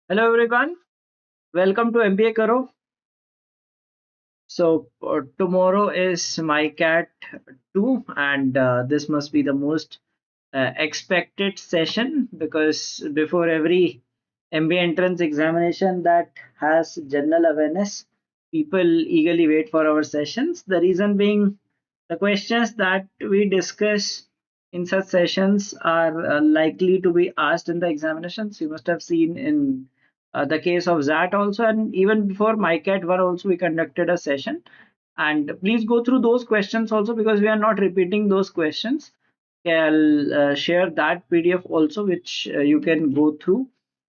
Hello everyone, welcome to MBA Karo. Tomorrow is MICAT 2 and this must be the most expected session because before every MBA entrance examination that has general awareness, people eagerly wait for our sessions. The reason being the questions that we discuss in such sessions are likely to be asked in the examinations. You must have seen in the case of ZAT also, and even before MICAT 1 also we conducted a session. And please go through those questions also because we are not repeating those questions. Okay, I'll share that PDF also, which you can go through.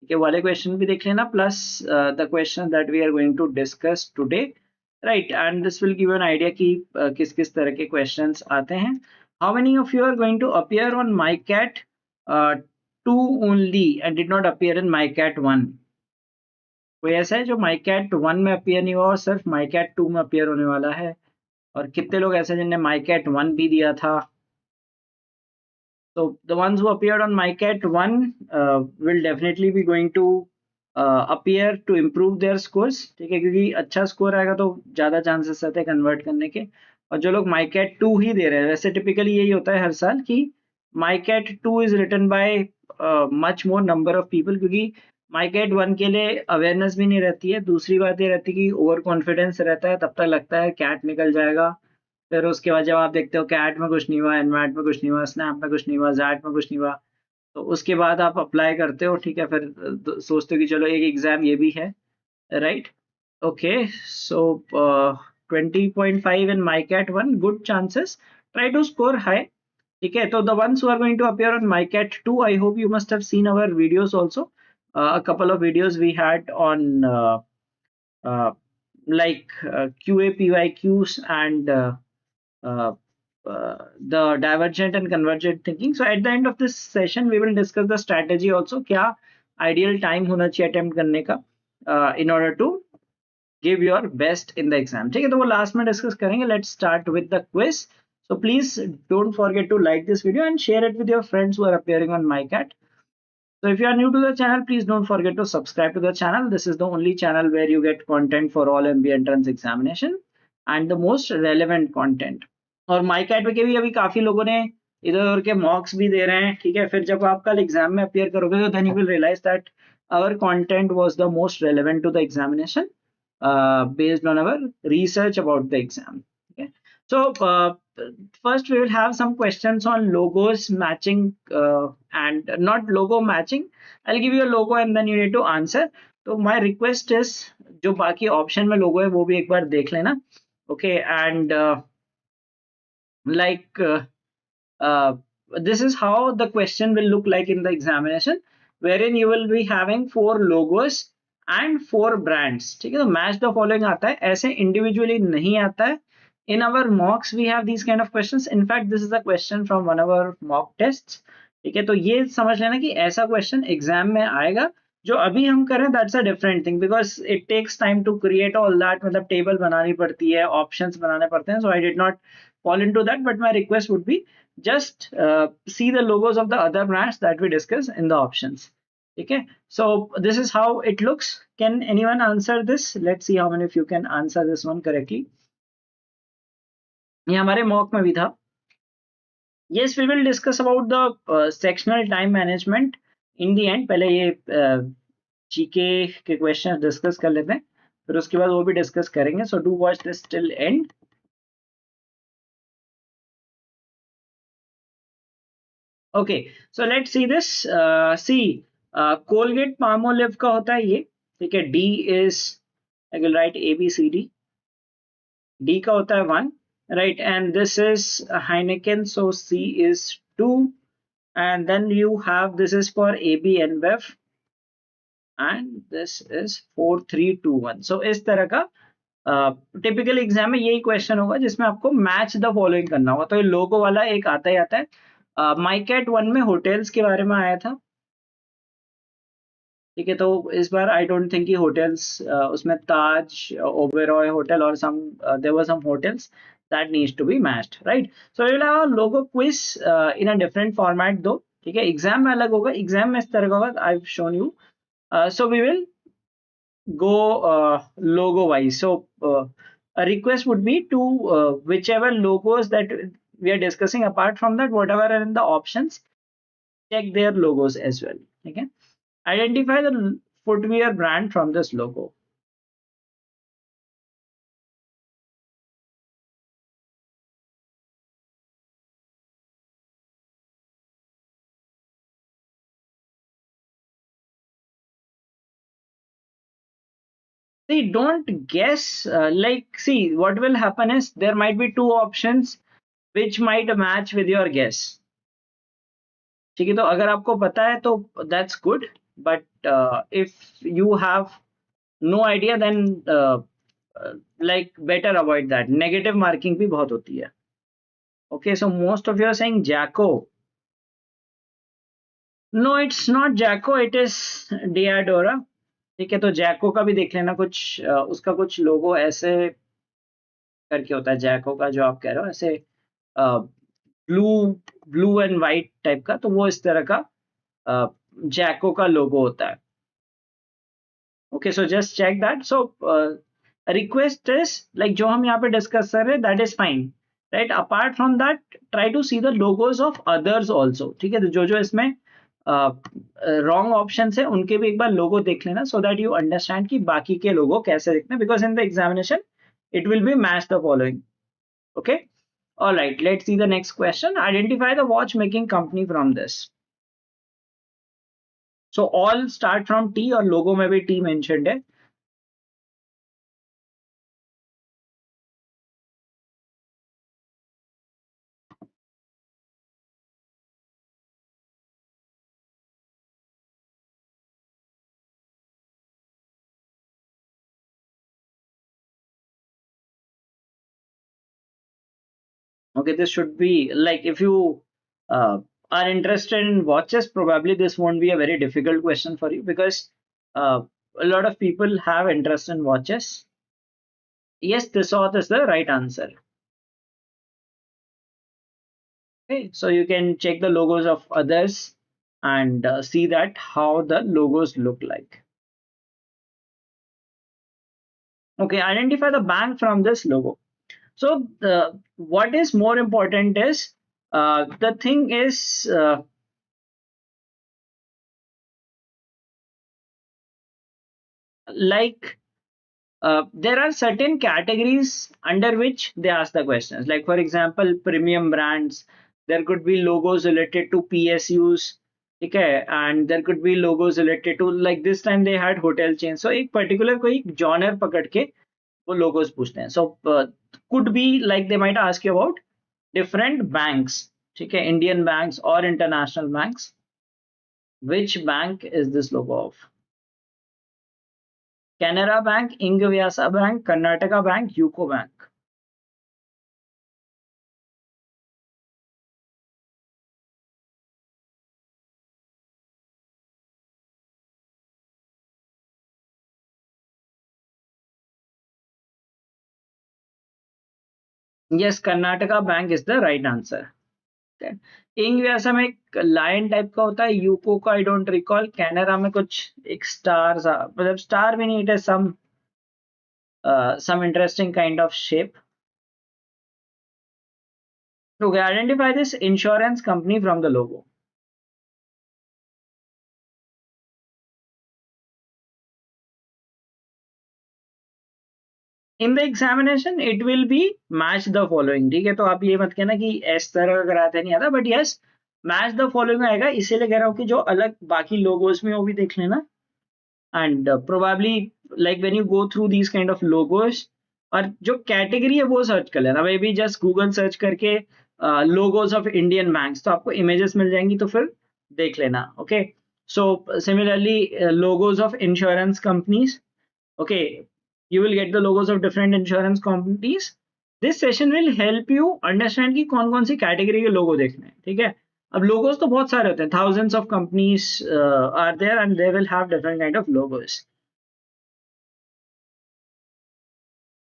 Okay, वाले question भी देख लेना plus the question that we are going to discuss today, right? And this will give you an idea कि किस तरह के questions आते हैं. How many of you are going to appear on MICAT 2 only and did not appear in MICAT 1? कोई ऐसा है जो MICAT 1 में appear नहीं हुआ और सिर्फ MICAT 2 में appear होने वाला है? और कितने लोग ऐसे जिनने MICAT 1 भी दिया था? So the ones who appeared on MICAT 1 will definitely be going to appear to improve their scores. ठीक है, क्योंकि अच्छा स्कोर आएगा तो ज़्यादा चांसेस रहते हैं कन्वर्ट करने के. और जो लोग MICAT 2 ही दे रहे हैं, वैसे टिपिकली यही होता है हर साल कि MICAT 2 is written by much more number of people, क्योंकि MICAT 1 के लिए अवेयरनेस भी नहीं रहती है. दूसरी बात ये रहती है कि ओवर कॉन्फिडेंस रहता है, तब तक लगता है कैट निकल जाएगा. फिर उसके बाद जब आप देखते हो कैट में कुछ नहीं हुआ, एनमैट में कुछ नहीं हुआ, स्नैप में कुछ नहीं हुआ, जैट में कुछ नहीं हुआ, तो उसके बाद आप अप्लाई करते हो. ठीक है, फिर सोचते हो कि चलो एक एग्जाम ये भी है, right? Okay, so 20.5 in MICAT 1, good chances. Try to score high. ठीक है, तो the ones who are going to appear on MICAT 2, I hope you must have seen our videos also. A couple of videos we had on QA PYQs and uh, the divergent and convergent thinking. So at the end of this session, we will discuss the strategy also. क्या ideal time होना चाहिए attempt करने का in order to give your best in the exam. ठीक है, तो वो last में discuss करेंगे. Let's start with the quiz. So please don't forget to like this video and share it with your friends who are appearing on MICAT. So if you are new to the channel, please don't forget to subscribe to the channel. This is the only channel where you get content for all MBA entrance examination and the most relevant content. और माइकैट पे के भी अभी काफी लोगों ने इधर उधर के मॉक्स भी दे रहे हैं. ठीक है, फिर जब आप कल एग्जाम में अपियर करोगे तो then you will realise that our content was the most relevant to the examination based on our research about the exam. Okay, so first we will have some questions on logos matching and not logo matching. I'll give you a logo and then you need to answer. तो my request is जो बाकी option में लोगो है वो भी एक बार देख लेना. Okay, and like uh, this is how the question will look like in the examination, wherein you will be having 4 logos and 4 brands. ठीक है, तो match the following आता है, ऐसे individually नहीं आता है. In our mocks we have these kind of questions. In fact this is a question from one of our mock tests. ठीक है, तो ये समझ लेना कि ऐसा क्वेश्चन एग्जाम में आएगा. जो अभी हम करें that's a different thing because it takes time to create all that. मतलब टेबल बनानी पड़ती है, ऑप्शंस बनाने पड़ते हैं. So I did not fall into that, but my request would be just see the logos of the other brands that we discuss in the options. Okay, so this is how it looks. Can anyone answer this? Let's see how many of you can answer this one correctly. ये हमारे mock में भी था. Yes, we will discuss about the sectional time management in the end. पहले ये GK के question discuss कर लेते हैं, फिर उसके बाद वो भी डिस्कस करेंगे. So do watch this till end. Okay, so let's see this. See, Colgate Palmolive का होता है ये. ठीक है, D is, I will write A B C D. D का होता है 1, right? And this is Heineken, so C is 2. And then you have, this is for AB InBev, and this is 4 3 2 1. So इस तरह का typical exam में यही question होगा जिसमें आपको मैच द फॉलोइंग करना होगा. तो ये लोगो वाला एक आता ही आता है. माइकैट 1 में होटल्स के बारे में आया था. ठीक है, तो इस बार आई डोंट थिंक कि होटल्स उसमें ताज, ओबेरॉय होटल और some there were some hotels that needs to be matched, right? So we will have a logo quiz in a different format though. ठीक है, एग्जाम में अलग होगा. एग्जाम में इस तरह का होगा, I have shown you. So we will go logo wise. So a request would be to whichever logos that we are discussing, apart from that, whatever are in the options, check their logos as well. Okay. Identify the footwear brand from this logo. See, don't guess. Like, see, what will happen is there might be two options which might match with your guess. ठीक है, तो अगर आपको पता है तो that's good, but if you have no idea then like better avoid that. Negative marking भी बहुत होती है. Okay, so most of you are saying Jacko. No, it's not Jacko, it is Diadora. ठीक है, तो जैको का भी देख लेना, कुछ उसका कुछ लोगो ऐसे करके होता है जैको का, जो आप कह रहे हो ऐसे blue blue and white type का, तो वो इस तरह का जैको का लोगो होता है. Okay, so just check that. So request is like जो हम यहाँ पे डिस्कस कर रहे हैं that is fine, right. Apart from that try to see the logos of others also. ठीक है, तो जो जो इसमें रॉन्ग ऑप्शन है उनके भी एक बार लोगो देख लेना, सो दैट यू अंडरस्टैंड कि बाकी के लोगो कैसे दिखते हैं, because in the examination it will be match the following. Okay, all right, let's see the next question. Identify the watchmaking company from this. So all start from T और logo में भी T mentioned है. Okay, this should be like, if you are interested in watches, probably this won't be a very difficult question for you, because uh, a lot of people have interest in watches. Yes, this auth is the right answer. Okay, so you can check the logos of others and see that how the logos look like. Okay, identify the bank from this logo. So what is more important is the thing is like there are certain categories under which they ask the questions. Like for example, premium brands. There could be logos related to PSUs. Okay, and there could be logos related to, like this time they had hotel chains. So एक particular कोई genre पकड़ के वो logos पूछते हैं. So could be like they might ask you about different banks. ठीक है, Indian banks or international banks. Which bank is this logo of? Canara Bank, Ingvyasa Bank, Karnataka Bank, UCO Bank. Yes, Karnataka Bank is the right answer. Okay. Ingvyasa में एक line type का होता है, UCO का I don't recall, Canara में कुछ एक star सा, मतलब स्टार भी नहीं, it is some interesting kind of shape. Okay, identify this insurance company from the logo. In the examination it will be match the following. ठीक है, तो आप ये मत कहना कि इस तरह का कराते नहीं आता, but yes match the following आएगा. इसीलिए कह रहा हूँ कि जो अलग बाकी लोगोस में वो भी देख लेना, and probably like when you go through these kind of logos, और जो कैटेगरी है वो सर्च कर लेना. May be just Google search करके लोगोस ऑफ इंडियन बैंक्स, तो आपको इमेजेस मिल जाएंगी, तो फिर देख लेना. Okay, so similarly logos of insurance companies. Okay, you will get the logos of different insurance companies. This session will help you understand कि कौन कौन सी कैटेगरी के लोगो देखने हैं. ठीक है, अब लोगोस तो बहुत सारे होते हैं, thousands of companies are there and they will have different kind of logos.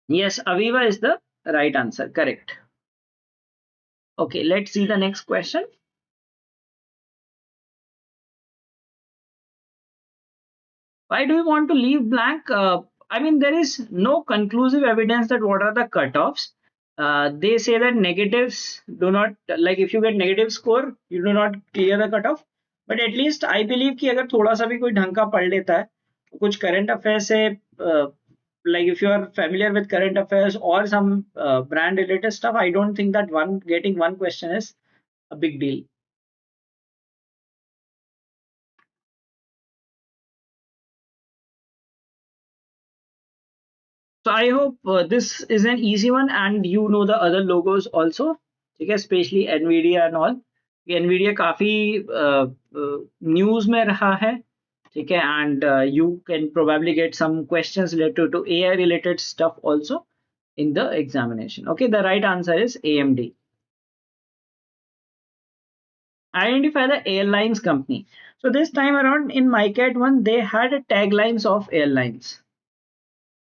Yes, Aviva is the right answer, correct. Okay, let's see the next question. Why do you want to leave blank? I mean, there is no conclusive evidence that what are the cutoffs. They say that negatives do not, like if you get negative score, you do not clear the cutoff. But at least I believe कि अगर थोड़ा सा भी कोई ढंग का पढ़ लेता है, कुछ current affairs से, like if you are familiar with current affairs or some brand related stuff, I don't think that one getting one question is a big deal. So I hope this is an easy one and you know the other logos also. ठीक है, especially Nvidia and all. Nvidia काफी news में रहा है. ठीक है, and you can probably get some questions related to AI related stuff also in the examination. Okay, the right answer is AMD. Identify the airlines company. So this time around in MICAT one, they had taglines of airlines.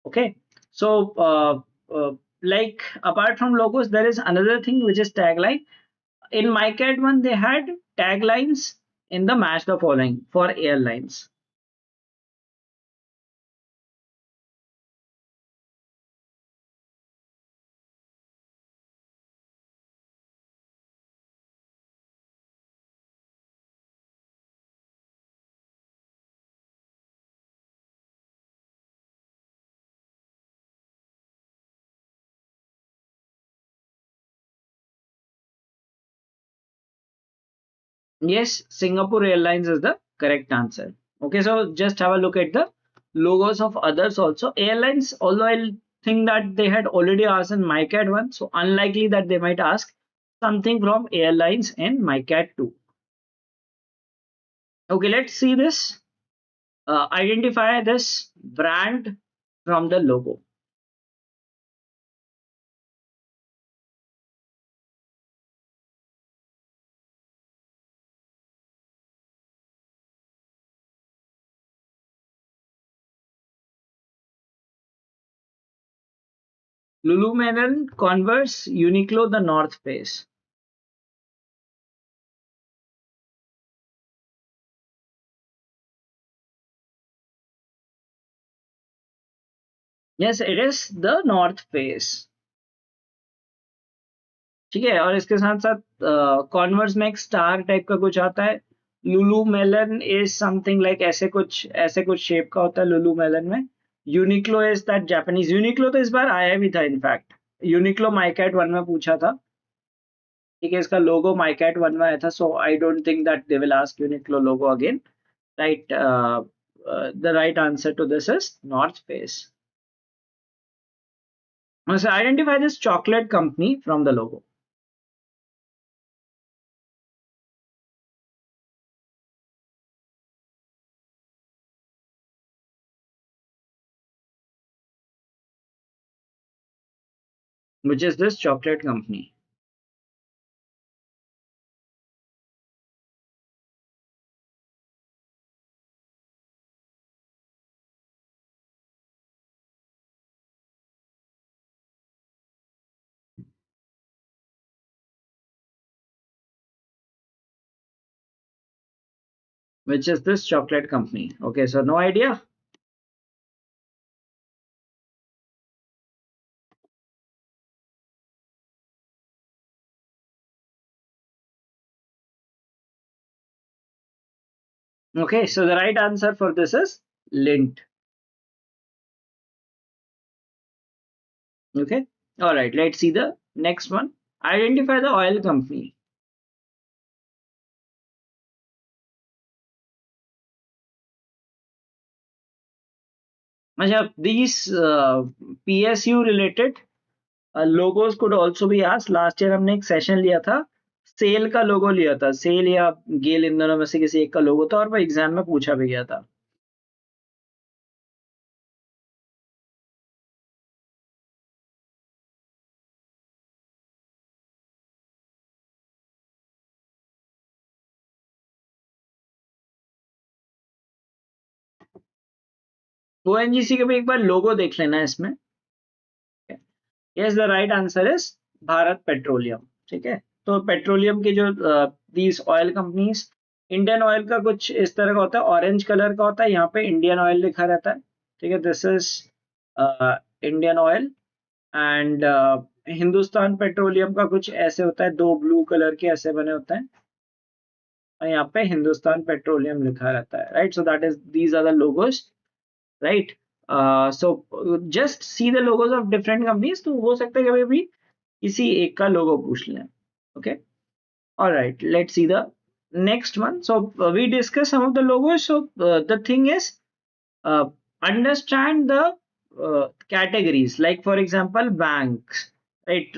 Okay, so like apart from logos, there is another thing which is tagline. In MyCat one, they had taglines in the match the following for airlines. Yes, Singapore Airlines is the correct answer. Okay, so just have a look at the logos of others also. Airlines, although I think that they had already asked in MyCat one, so unlikely that they might ask something from airlines in MyCat 2. Okay, let's see this. Identify this brand from the logo. Lululemon, Converse, Uniqlo, the North Face. Yes, it is the North Face. ठीक है, और इसके साथ साथ converse में एक star type का कुछ आता है. Lululemon is something like ऐसे कुछ शेप का होता है लुलू मेलन में. Uniqlo is that Japanese. Uniqlo तो इस बार आया भी था इनफैक्ट. यूनिक्लो माइकैट वन में पूछा था. ठीक है, इसका लोगो माइकैट वन में आया था, so I don't think that they will ask Uniqlo logo again. Right, the right answer to this is North Face. So identify this chocolate company from the logo. Which is this chocolate company? Which is this chocolate company? Okay, so no idea. Okay, so the right answer for this is Lint. Okay, all right, let's see the next one. Identify the oil company. अच्छा, these PSU related logos could also be asked. Last year हमने एक session लिया था, cell का लोगो लिया था. Cell या गेल, इन दोनों में से किसी एक का लोगो था और वो एग्जाम में पूछा भी गया था. ONGC के भी एक बार लोगो देख लेना इसमें. Yes, the right answer is Bharat petroleum. ठीक है, तो पेट्रोलियम के जो these oil companies Indian oil का कुछ इस तरह का होता है, ऑरेंज कलर का होता है, यहाँ पे इंडियन ऑयल लिखा रहता है। ठीक है, this is Indian oil. And Hindustan petroleum का कुछ ऐसे होता है, दो ब्लू कलर के ऐसे बने होते हैं, और यहाँ पे हिंदुस्तान पेट्रोलियम लिखा रहता है, right. So that is, these are the logos, right. So just see the logos of different companies, तो हो सकता है कभी भी किसी एक का लोगो पूछ लें। Okay, all right, let's see the next one. So we discuss some of the logos. So the thing is, uh, understand the categories, like for example banks, right?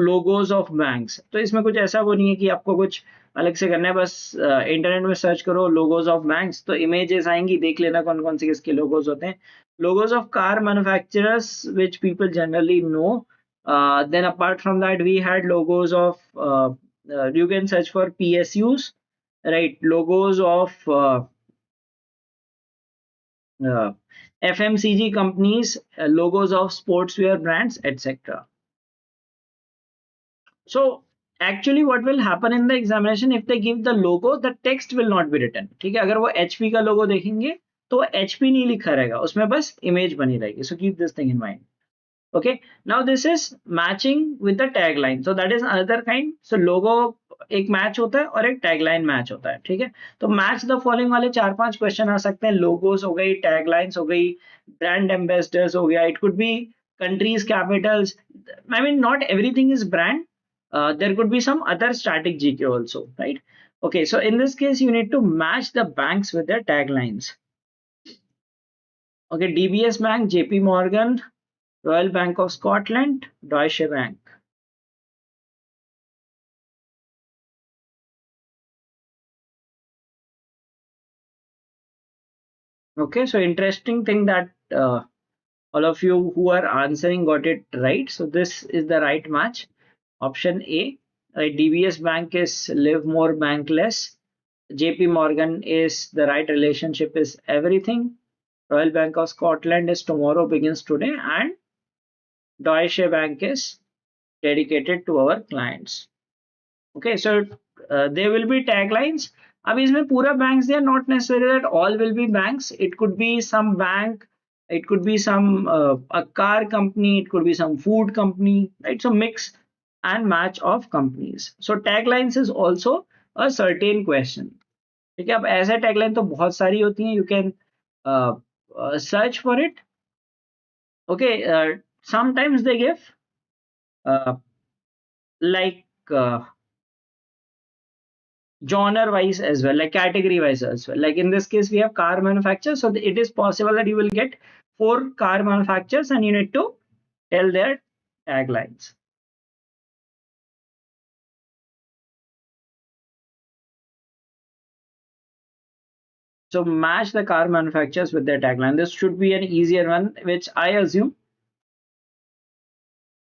Logos of banks. तो इसमें कुछ ऐसा वो नहीं है कि आपको कुछ अलग से करना है, बस इंटरनेट में सर्च करो लोगोज ऑफ बैंक्स, तो इमेजेस आएंगी, देख लेना कौन कौन से किसके लोगोज होते हैं। Logos of car manufacturers which people generally know. Then apart from that we had logos of you can search for PSUs, right? Logos of uh, FMCG companies, logos of sportswear brands, etc. So actually what will happen in the examination, if they give the logo, the text will not be written. ठीक है, अगर वो HP का logo देखेंगे तो HP नहीं लिखा रहेगा उसमें, बस image बनी रहेगी. So keep this thing in mind. Okay, now this is matching with the tagline, so that is another kind. So logo एक मैच होता है और एक टैगलाइन मैच होता है, ठीक है। तो मैच द फॉलोइंग वाले चार पांच क्वेश्चन आ सकते हैं, लोगोस हो गई, टैगलाइंस हो गई, ब्रांड एम्बेसडर्स हो गया, it could be countries Capitals, I mean not everything is brand, there could be some other static GK also, right? Okay, so in this case you need to match the banks with their taglines. Okay, DBS Bank, JP Morgan, Royal Bank of Scotland, Deutsche Bank. Okay, so interesting thing that all of you who are answering got it right. So this is the right match. Option A. Right, DBS Bank is live more, bank less. JP Morgan is the right relationship is everything. Royal Bank of Scotland is tomorrow begins today, and Deutsche Bank is dedicated to our clients. Okay, so there will be taglines. अब इसमें पूरा banks, they are not necessary that all will be banks. It could be some bank, it could be some a car company, it could be some food company, right? So mix and match of companies. So taglines is also a certain question. ठीक है, अब ऐसे tagline तो बहुत सारी होती हैं. You can search for it. Okay, sometimes they give uh, like genre wise as well, like category wise as well. Like in this case we have car manufacturers, so it is possible that you will get four car manufacturers and you need to tell their taglines. So match the car manufacturers with their tagline. This should be an easier one, which I assume,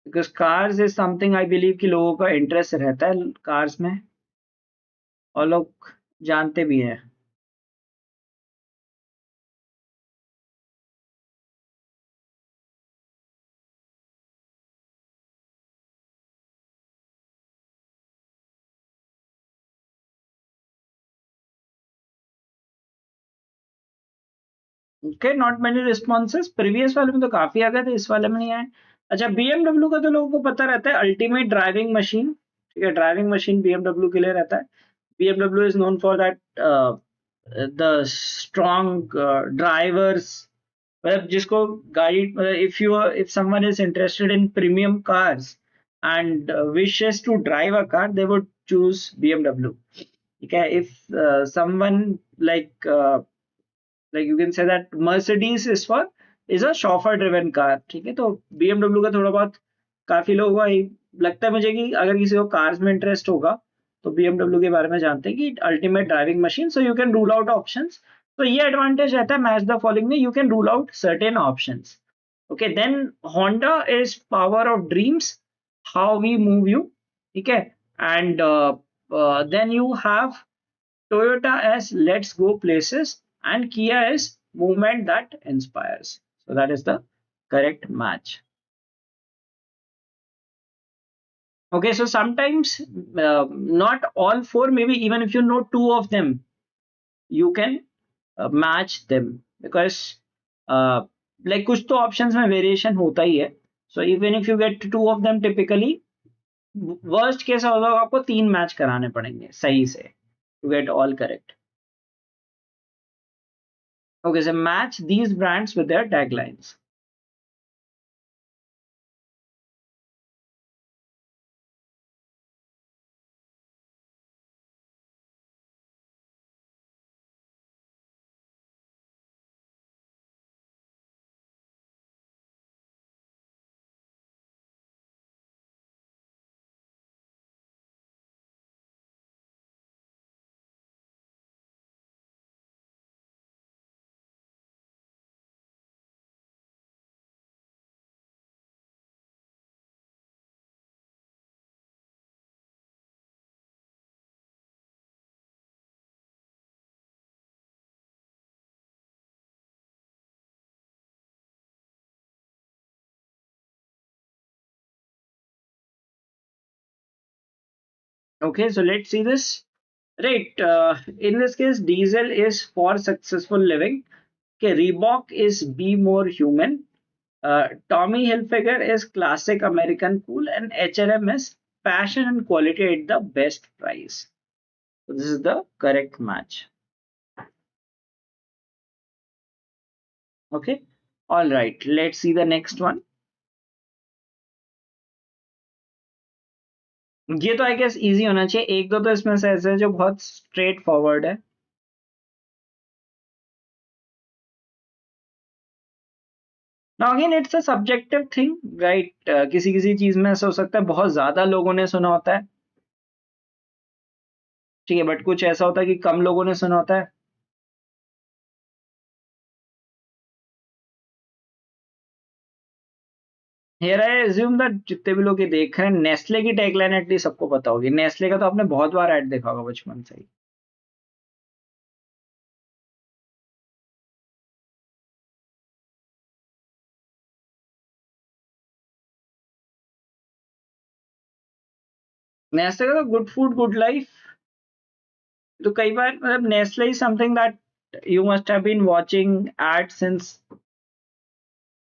because cars is something I believe कि लोगों का interest रहता है cars में, और लोग जानते भी हैं. Okay, not many responses. Previous वाले में तो काफी आ गए थे, इस वाले में नहीं आए. अच्छा, बीएमडब्ल्यू का तो लोगों को पता रहता है, अल्टीमेट ड्राइविंग मशीन. ठीक है, ड्राइविंग मशीन बीएमडब्ल्यू के लिए रहता है. BMW is known for that the strong drivers, मतलब जिसको गाड़ी, if someone is interested in premium cars and wishes to drive a car, they would choose BMW. ठीक है, if someone like like you can say that Mercedes is for is a chauffeur driven car. ठीक है, तो BMW का थोड़ा बहुत काफी लोगों को लगता है मुझे कि अगर किसी को कार्स में इंटरेस्ट होगा तो BMW के बारे में जानते हैं कि ultimate driving machine. So you can rule out options. तो ये एडवांटेज रहता है मैच द फॉलोइंग में, you can rule out certain options. Okay, then Honda is power of dreams, how we move you. ठीक है, and then you have Toyota as let's go places, and Kia is movement that inspires. So that is the correct match. Okay, so sometimes not all four, maybe even if you know two of them, you can match them because uh, like कुछ तो options में variation होता ही है. So even if you get two of them, typically worst case होगा आपको तीन match कराने पड़ेंगे सही से to get all correct. Okay, so match these brands with their taglines. Okay, so let's see this. Right, in this case, diesel is for successful living. Okay, Reebok is be more human. Tommy Hilfiger is classic American cool, and H&M is fashion and quality at the best price. So this is the correct match. Okay, all right. Let's see the next one. ये तो I guess easy होना चाहिए. एक दो तो इसमें से ऐसे हैं जो बहुत स्ट्रेट फॉरवर्ड है. Now again it's a subjective thing right. किसी किसी चीज में ऐसा हो सकता है बहुत ज्यादा लोगों ने सुना होता है, ठीक है, बट कुछ ऐसा होता है कि कम लोगों ने सुना होता है. हियर आई अज्यूम दैट जितने भी लोग ये देख रहे हैं, नेस्ले की टैगलाइन एटलीस्ट सबको पता होगी. नेस्ले का तो आपने बहुत बार ऐड देखा होगा बचपन से ही. नेस्ले का तो गुड फूड गुड लाइफ. तो कई बार मतलब Nestle is something that you must have been watching ad since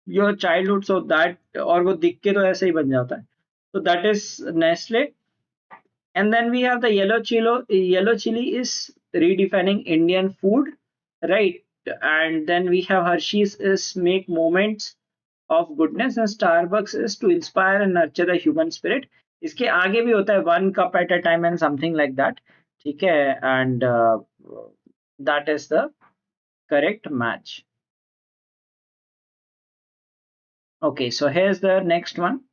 your childhood, so that, और वो दिख के तो ऐसे ही बन जाता है. तो that is Nestle. And then we have the yellow chili. Yellow chili is redefining Indian food, right? And then we have Hershey's is make moments of goodness, and Starbucks is to inspire and nurture the human spirit. इसके आगे भी होता है one cup at a time and something like that. ठीक है, and that is the correct match. Okay, so here's the next one.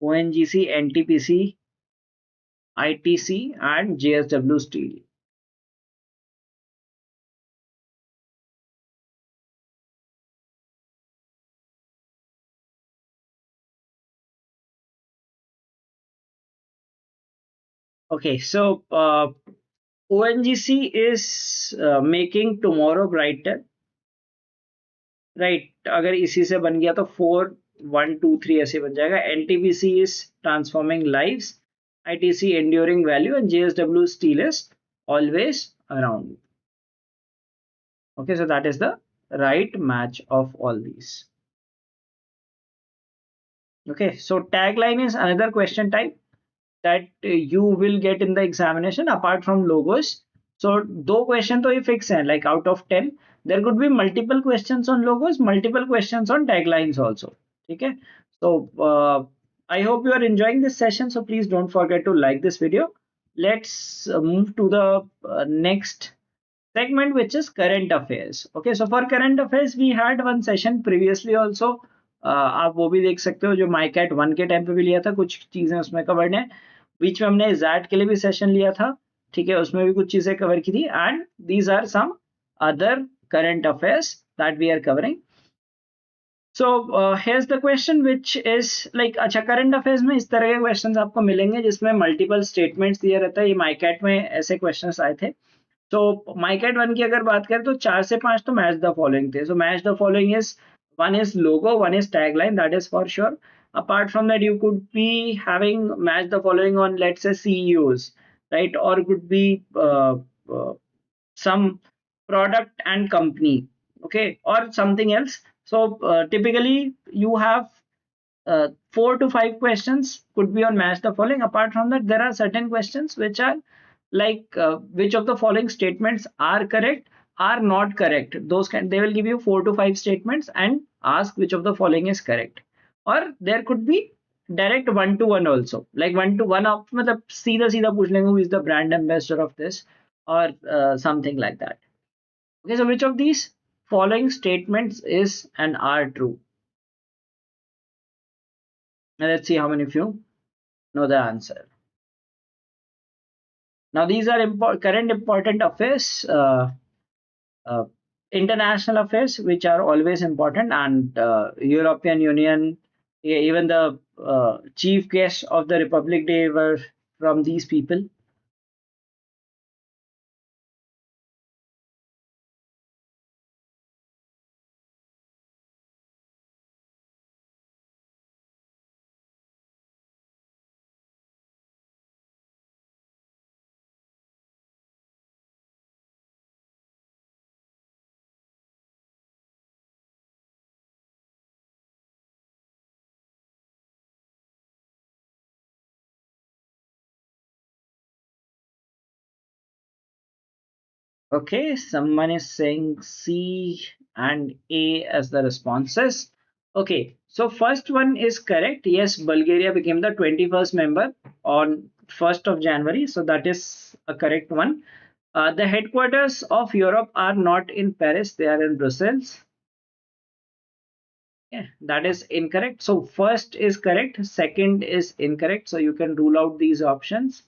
ONGC, NTPC, ITC, and JSW Steel. Okay, so ONGC is making tomorrow brighter, right? अगर इसी से बन गया तो 4 1 2 3 ऐसे बन जाएगा. NTPC is transforming lives, ITC enduring value, and JSW Steel is always around. Okay, so that is the right match of all these. Okay, so tagline is another question type that you will get in the examination apart from logos. So दो question तो ये fix हैं, like out of 10 there could be multiple questions on logos, multiple questions on taglines also. ठीक है. So I hope you are enjoying this session, so please don't forget to like this video. Let's move to the next segment which is current affairs. Okay, so for current affairs we had one session previously also. आप वो भी देख सकते हो जो माइकैट 1 के time पे भी लिया था, कुछ चीजें उसमें कवर्ड है. बीच में हमने जैट के लिए भी सेशन लिया था, ठीक है, उसमें भी कुछ चीजें कवर की थी. And these are some other current affairs that we are covering. So here's the question which is like, अच्छा करंट अफेयर्स में इस तरह के क्वेश्चंस आपको मिलेंगे जिसमें मल्टीपल स्टेटमेंट्स दिया रहता है. ये माइकैट में ऐसे क्वेश्चंस आए थे. तो माइकैट 1 की अगर बात करें तो 4 से 5 तो मैच द फॉलोइंग थे. So match the following is, one is logo, one is tagline, that is for sure. Apart from that, you could be having match the following on, let's say, CEOs, right? Or could be uh, some product and company, okay, or something else. So typically you have 4 to 5 questions could be on match the following. Apart from that, there are certain questions which are like which of the following statements are correct, are not correct. Those can, they will give you 4 to 5 statements and ask which of the following is correct. Or there could be direct one to one also, like one to one आप मतलब सीधा सीधा पूछ लेंगे who is the brand ambassador of this, or something like that. Okay, so which of these following statements is and are true? Now let's see how many of you know the answer. Now these are current important affairs, uh, international affairs, which are always important, and European Union, even the chief guests of the Republic Day were from these people. Okay, someone is saying C and A as the responses. Okay, so first one is correct. Yes, Bulgaria became the 21st member on 1st of January. So that is a correct one. The headquarters of Europe are not in Paris, they are in Brussels. Yeah, that is incorrect. So first is correct, second is incorrect. So you can rule out these options.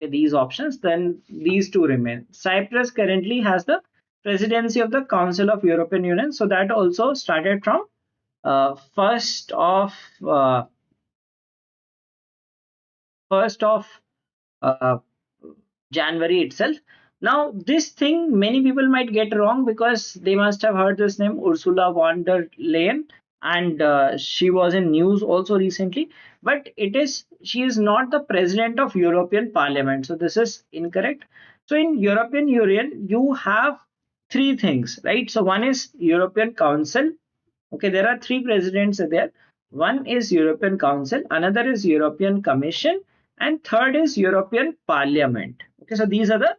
These options, then these two remain. Cyprus currently has the presidency of the Council of European Union, so that also started from first of uh, first of uh, January itself. Now, this thing many people might get wrong because they must have heard this name Ursula von der Leyen, and she was in news also recently. But it is, she is not the president of European Parliament, so this is incorrect. So in European Union, you have three things, right? So one is European Council. Okay, there are three presidents there. One is European Council, another is European Commission, and third is European Parliament. Okay, so these are the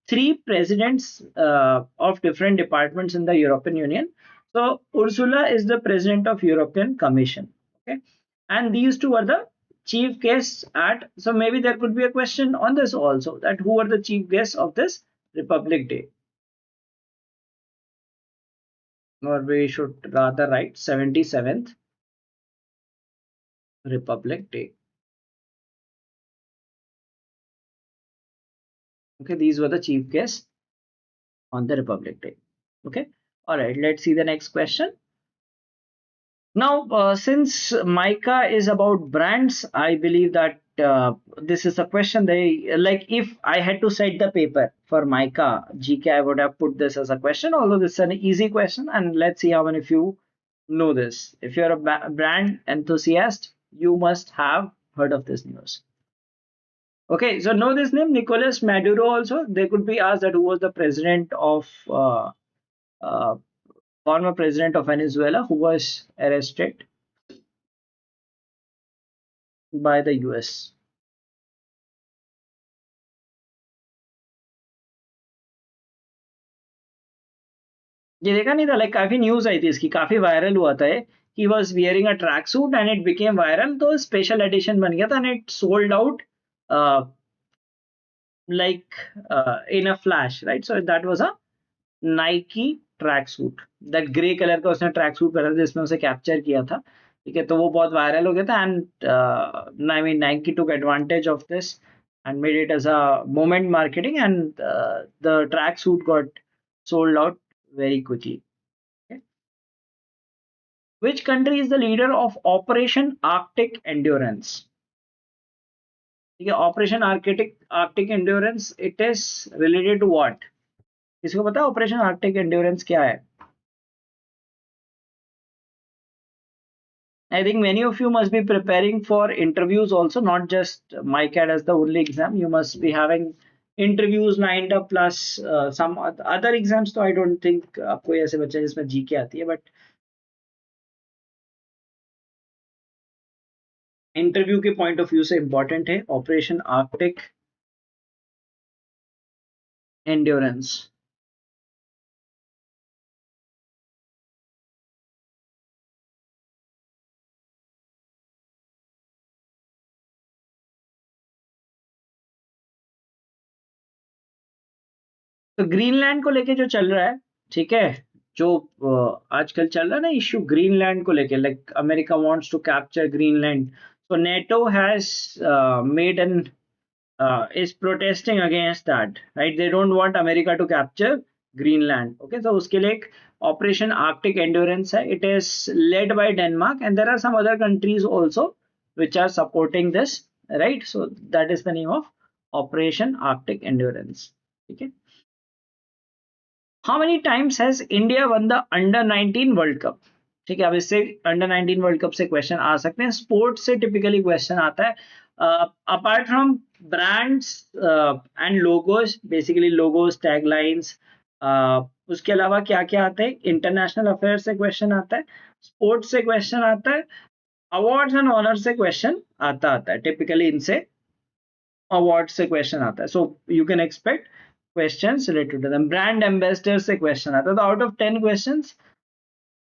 three presidents of different departments in the European Union. So Ursula is the president of European Commission. Okay, and these two are the chief guests at. So maybe there could be a question on this also, that who are the chief guests of this Republic Day, or we should rather write 77th Republic Day. Okay, these were the chief guests on the Republic Day. Okay, all right, let's see the next question. Now, since MICA is about brands, I believe that this is a question they like. If I had to set the paper for MICA GK, I would have put this as a question, although this is an easy question. And let's see how many of you know this. If you're a brand enthusiast, you must have heard of this news. Okay, so know this name, Nicolas Maduro also. They could be asked that who was the president of uh, former president of Venezuela who was arrested by the US. ये देखा नहीं था, like काफी news आई थी इसकी, काफी viral हुआ था. He was wearing a track suit and it became viral, तो स्पेशल एडिशन बन गया था and it sold out like in a flash, right? So that was a Nike track suit, that grey colour का उसने track suit पहना था जिसमें उसे कैप्चर किया था, ठीक है, तो वो बहुत वायरल हो गया था and I mean Nike took advantage of this and made it as a moment marketing and the track suit got sold out very quickly. Okay. Which country is the leader of Operation Arctic Endurance? ठीक है, operation Arctic Arctic Endurance it is related to what? किसको पता है operation Arctic endurance क्या है? I think many of you must be preparing for interviews also, not just MICAT as the only exam. You must be having interviews lined up plus some other exams. तो I don't think कोई ऐसे बच्चे जिसमें GK आती है, but interview के point of view से important है ऑपरेशन आर्कटिक एंड्योरेंस. तो ग्रीनलैंड को लेके जो चल रहा है, ठीक है, जो आजकल चल रहा है ना इश्यू ग्रीनलैंड को लेके, like America wants to capture Greenland, so NATO has made an is protesting against that, right? They don't want America to capture Greenland. Okay, so उसके लिए एक Operation Arctic Endurance है. It is led by Denmark and there are some other countries also which are supporting this, right? So that is the name of Operation Arctic Endurance. Okay. How many times has India won the Under 19 World Cup? ठीक है, अब इससे under 19 world cup से question आ सकते हैं, sports से typically question आता है. Apart from brands and logos, basically logos, taglines, उसके अलावा क्या क्या आता है? इंटरनेशनल अफेयर्स से क्वेश्चन आता है, स्पोर्ट्स से क्वेश्चन आता है, अवार्ड्स एंड ऑनर से क्वेश्चन आता है, टिपिकली इनसे अवार्ड से क्वेश्चन आता है. So you can expect questions related to them. Brand ambassador से क्वेश्चन आता है, तो out of 10 questions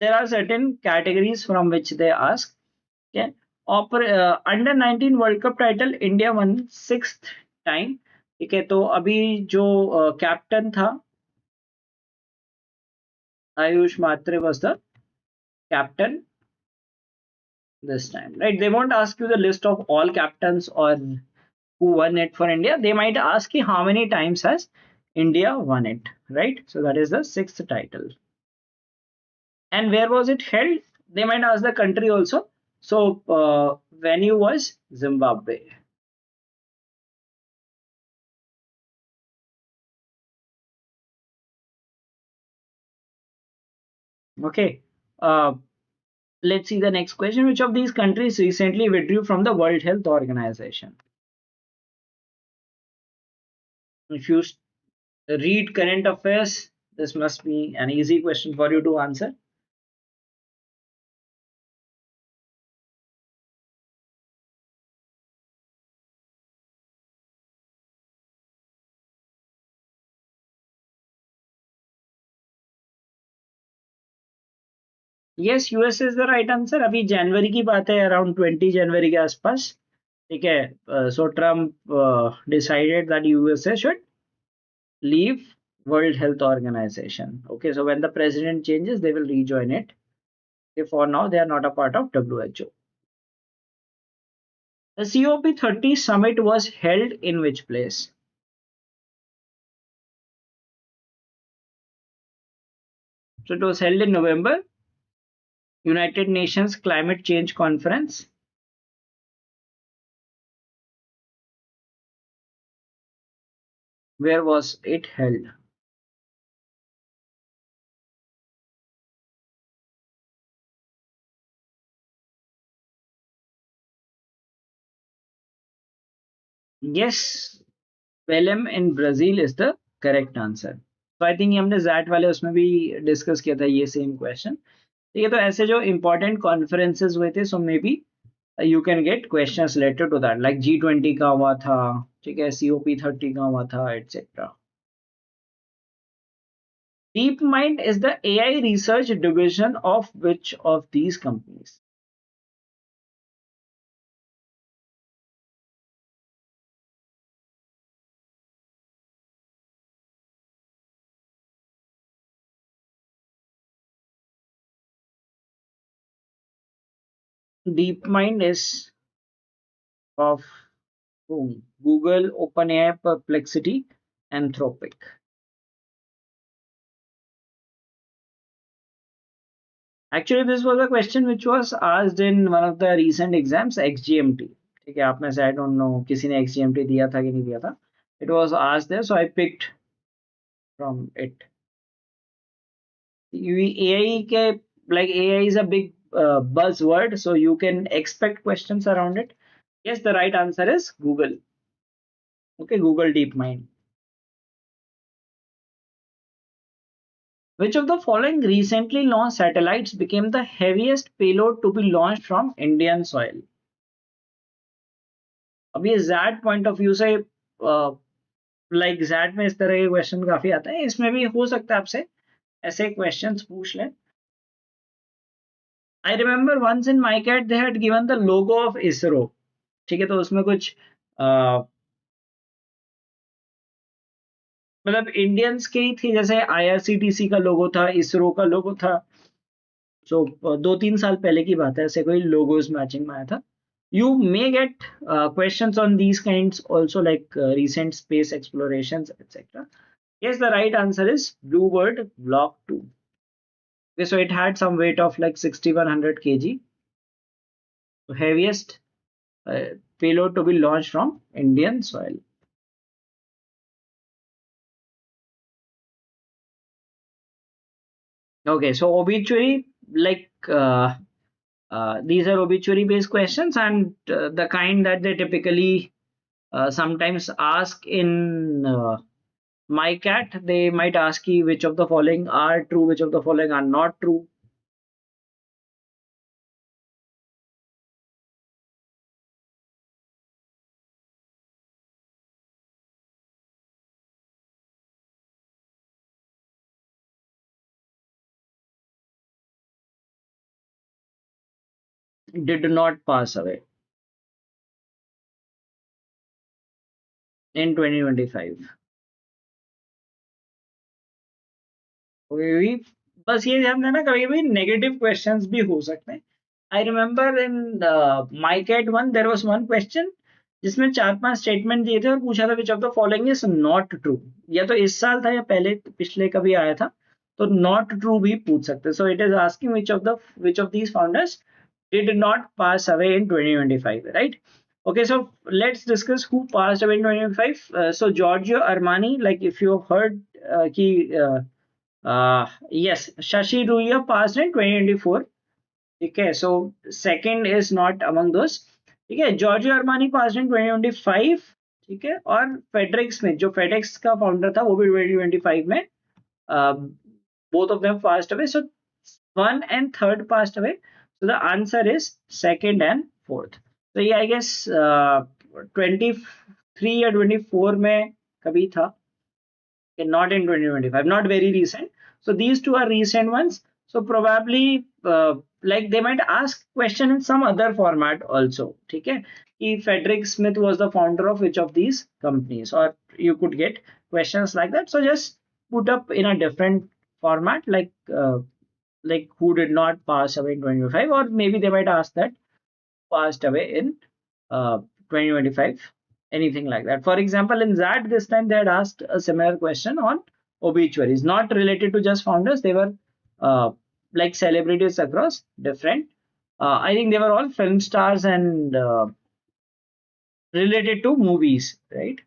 there are certain categories from which they ask. Okay. Under 19 World Cup title India won 6th time. ठीक है, तो अभी जो captain था आयुष मात्रे was the captain this time, right? They won't ask you the list of all captains or who won it for India. They might ask you how many times has India won it, right? So that is the 6th title. And where was it held? They might ask the country also. So venue was Zimbabwe. Okay. Let's see the next question. Which of these countries recently withdrew from the World Health Organization? If you read current affairs, this must be an easy question for you to answer. Yes, US is the right answer. अभी जनवरी की बात है, around 20 जनवरी के आसपास, ठीक है. So Trump decided that USA should leave World Health Organization. Okay, so when the president changes, they will rejoin it. Okay, for now, they are not a part of WHO. The COP30 summit was held in which place? So it was held in November. United Nations Climate Change Conference. Where was it held? Yes, Belém in Brazil is the correct answer. तो I think हमने jet वाले उसमें भी discuss किया था ये same question. ठीक है, तो ऐसे जो इंपॉर्टेंट कॉन्फ्रेंसेस हुए थे, so maybe you can get questions related to that, like G20 का हुआ था, ठीक है, COP30 का हुआ था, etcetera. DeepMind is the AI research division of which of these companies? DeepMind is of whom? Google, OpenAI, Perplexity, Anthropic. Actually, this was a question which was asked in one of the recent exams, XGMT. ठीक है, आप में से I don't know किसी ने XGMT दिया था कि नहीं दिया था. It was asked there, so I picked from it. AI के, like AI is a big buzzword, so you can expect questions around it. Yes, the right answer is Google. Okay, Google DeepMind. Which of the following recently launched satellites became the heaviest payload to be launched from Indian soil? अब ये Z point of view से like Z में इस तरह के question काफी आते हैं, इसमें भी हो सकता है आपसे ऐसे क्वेश्चंस पूछ लें. I remember once in MICAT they had given the logo of ISRO. ठीक है, तो उसमें कुछ मतलब इंडियंस की थी, जैसे आईआरसीटीसी का लोगो था, इसरो का लोगो था. सो 2-3 साल पहले की बात है, ऐसे कोई लोगोज मैचिंग में आया था. You may get questions on these kinds also, like recent space explorations, etc. Yes, the right answer is Bluebird Block 2. Okay, so it had some weight of like 6100 kg. So heaviest payload to be launched from Indian soil. Okay, so obituary, like these are obituary based questions, and the kind that they typically sometimes ask in MICAT, they might ask you which of the following are true, which of the following are not true. Did not pass away in 2025. वही, बस ये ध्यान देना कभी कभी negative questions भी हो सकते हैं. I remember in my CAT one there was one question जिसमें 4-5 स्टेटमेंट दिए थे और पूछा था which of the following is not true. या तो इस साल था या पहले पिछले कभी आया था, तो नॉट ट्रू भी पूछ सकते. सो it is asking which of these founders did not pass away in 2025, right? Okay, so let's discuss who passed away in 2025. So Giorgio Armani, like if you heard ki yes, Shashi Ruya passed in 2024. Okay, so second is not among those. Okay, Giorgio Armani passed in 2025. ठीक है, और Frederick Smith जो FedEx का founder था वो भी 2025 में, both of them passed away. So one and third passed away. So the answer is second and fourth. So yeah, I guess 23 या 24 में कभी था. Okay, not in 2025, not very recent. So these two are recent ones. So probably like they might ask question in some other format also. Okay, if Frederick Smith was the founder of which of these companies, or you could get questions like that. So just put up in a different format, like who did not pass away in 2025, or maybe they might ask that passed away in 2025, anything like that. For example, in that this time they had asked a similar question on obituaries, not related to just founders. They were like celebrities across different. I think they were all film stars and related to movies, right?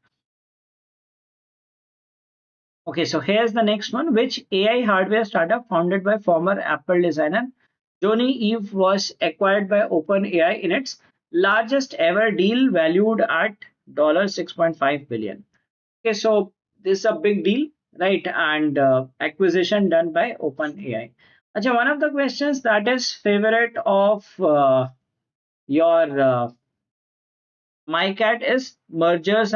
Okay, so here's the next one. Which AI hardware startup founded by former Apple designer Johnny Eve was acquired by OpenAI in its largest ever deal valued at $6.5 billion? Okay, so this is a big deal, right? And acquisition done by OpenAI. Achha, one of the questions that is favorite of your MyCat is mergers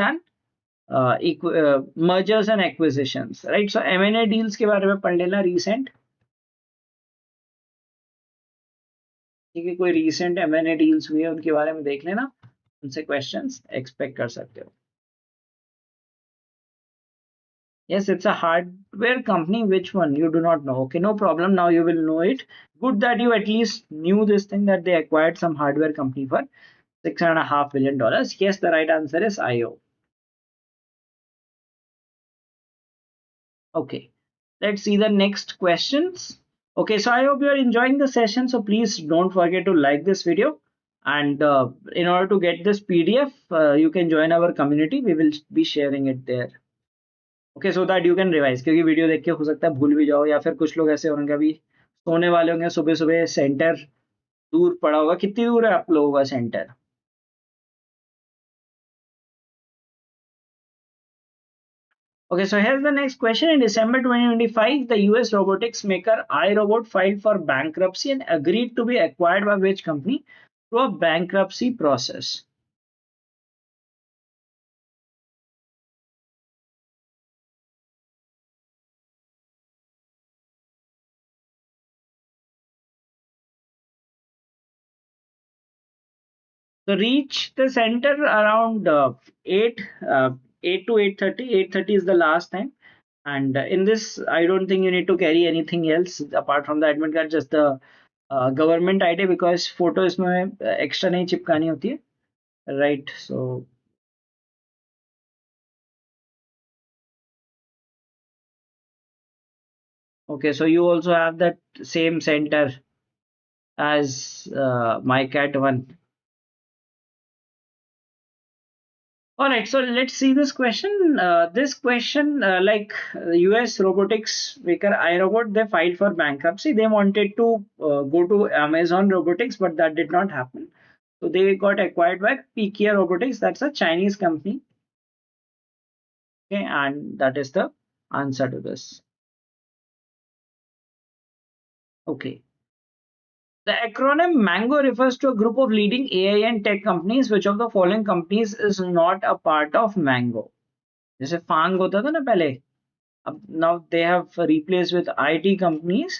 and acquisitions, right? So M&A deals के बारे में पढ़ लेना recent. ठीक है, कोई recent M&A deals हुए उनके बारे में देख लेना, उनसे questions expect कर सकते हो. Yes, it's a hardware company. Which one? You do not know. Okay, no problem. Now you will know it. Good that you at least knew this thing that they acquired some hardware company for $6.5 billion. Yes, the right answer is IO. Okay, let's see the next questions. Okay, so I hope you are enjoying the session. So please don't forget to like this video. And in order to get this PDF, you can join our community. We will be sharing it there. Okay so that you can revise क्योंकि video देख के हो सकता है भूल भी जाओ या फिर कुछ लोग ऐसे होंगे अभी सोने वाले होंगे सुबह सुबह सेंटर दूर पड़ा होगा कितनी दूर है आप लोगों का centre Okay, so here's the next question. In December 2025, the US robotics maker iRobot filed for bankruptcy and agreed to be acquired by which company through a bankruptcy process? So reach the center around 8, 8 to 8:30. 8:30 is the last time. And in this, I don't think you need to carry anything else apart from the admit card, just the government ID because photo इसमें extra नहीं चिपकानी होती है, right? So okay, so you also have that same center as MICAT one. All right, so let's see this question. This question, US robotics maker iRobot, they filed for bankruptcy. They wanted to go to Amazon Robotics, but that did not happen. So they got acquired by PK Robotics. That's a Chinese company. Okay, and that is the answer to this. Okay. The acronym MANGO refers to a group of leading AI and tech companies. Which of the following companies is not a part of MANGO? जैसे फांग होता था ना पहले अब now they have replaced with IT companies.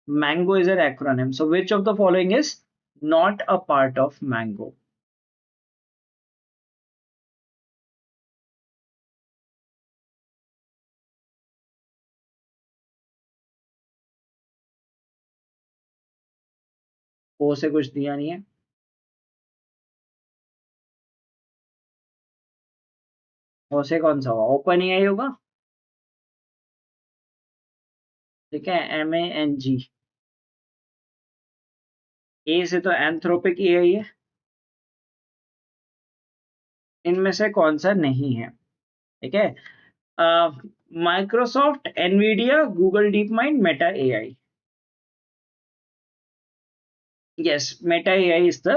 Mango is an acronym. So which of the following is not a part of Mango? ओ से कुछ दिया नहीं है ओ से कौन सा होगा ओपन एआई होगा ठीक है MANG ए से तो एंथ्रोपिक एआई है इनमें से कौन सा नहीं है ठीक है Microsoft Nvidia Google deep mind Meta AI yes meta ai is the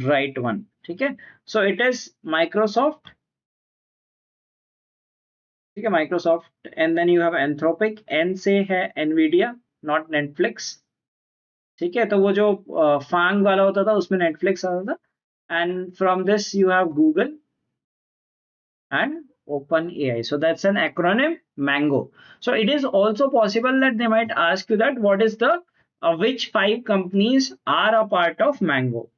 right one ठीक है so it is microsoft ठीक है Microsoft and then you have Anthropic N से है एनवीडिया नॉट नेटफ्लिक्स ठीक है तो वो जो फांग वाला होता था उसमें नेटफ्लिक्स आता था and from this you have Google and OpenAI. So that's an acronym Mango. So it is also possible that they might ask you that what is the which five companies are a part of Mango.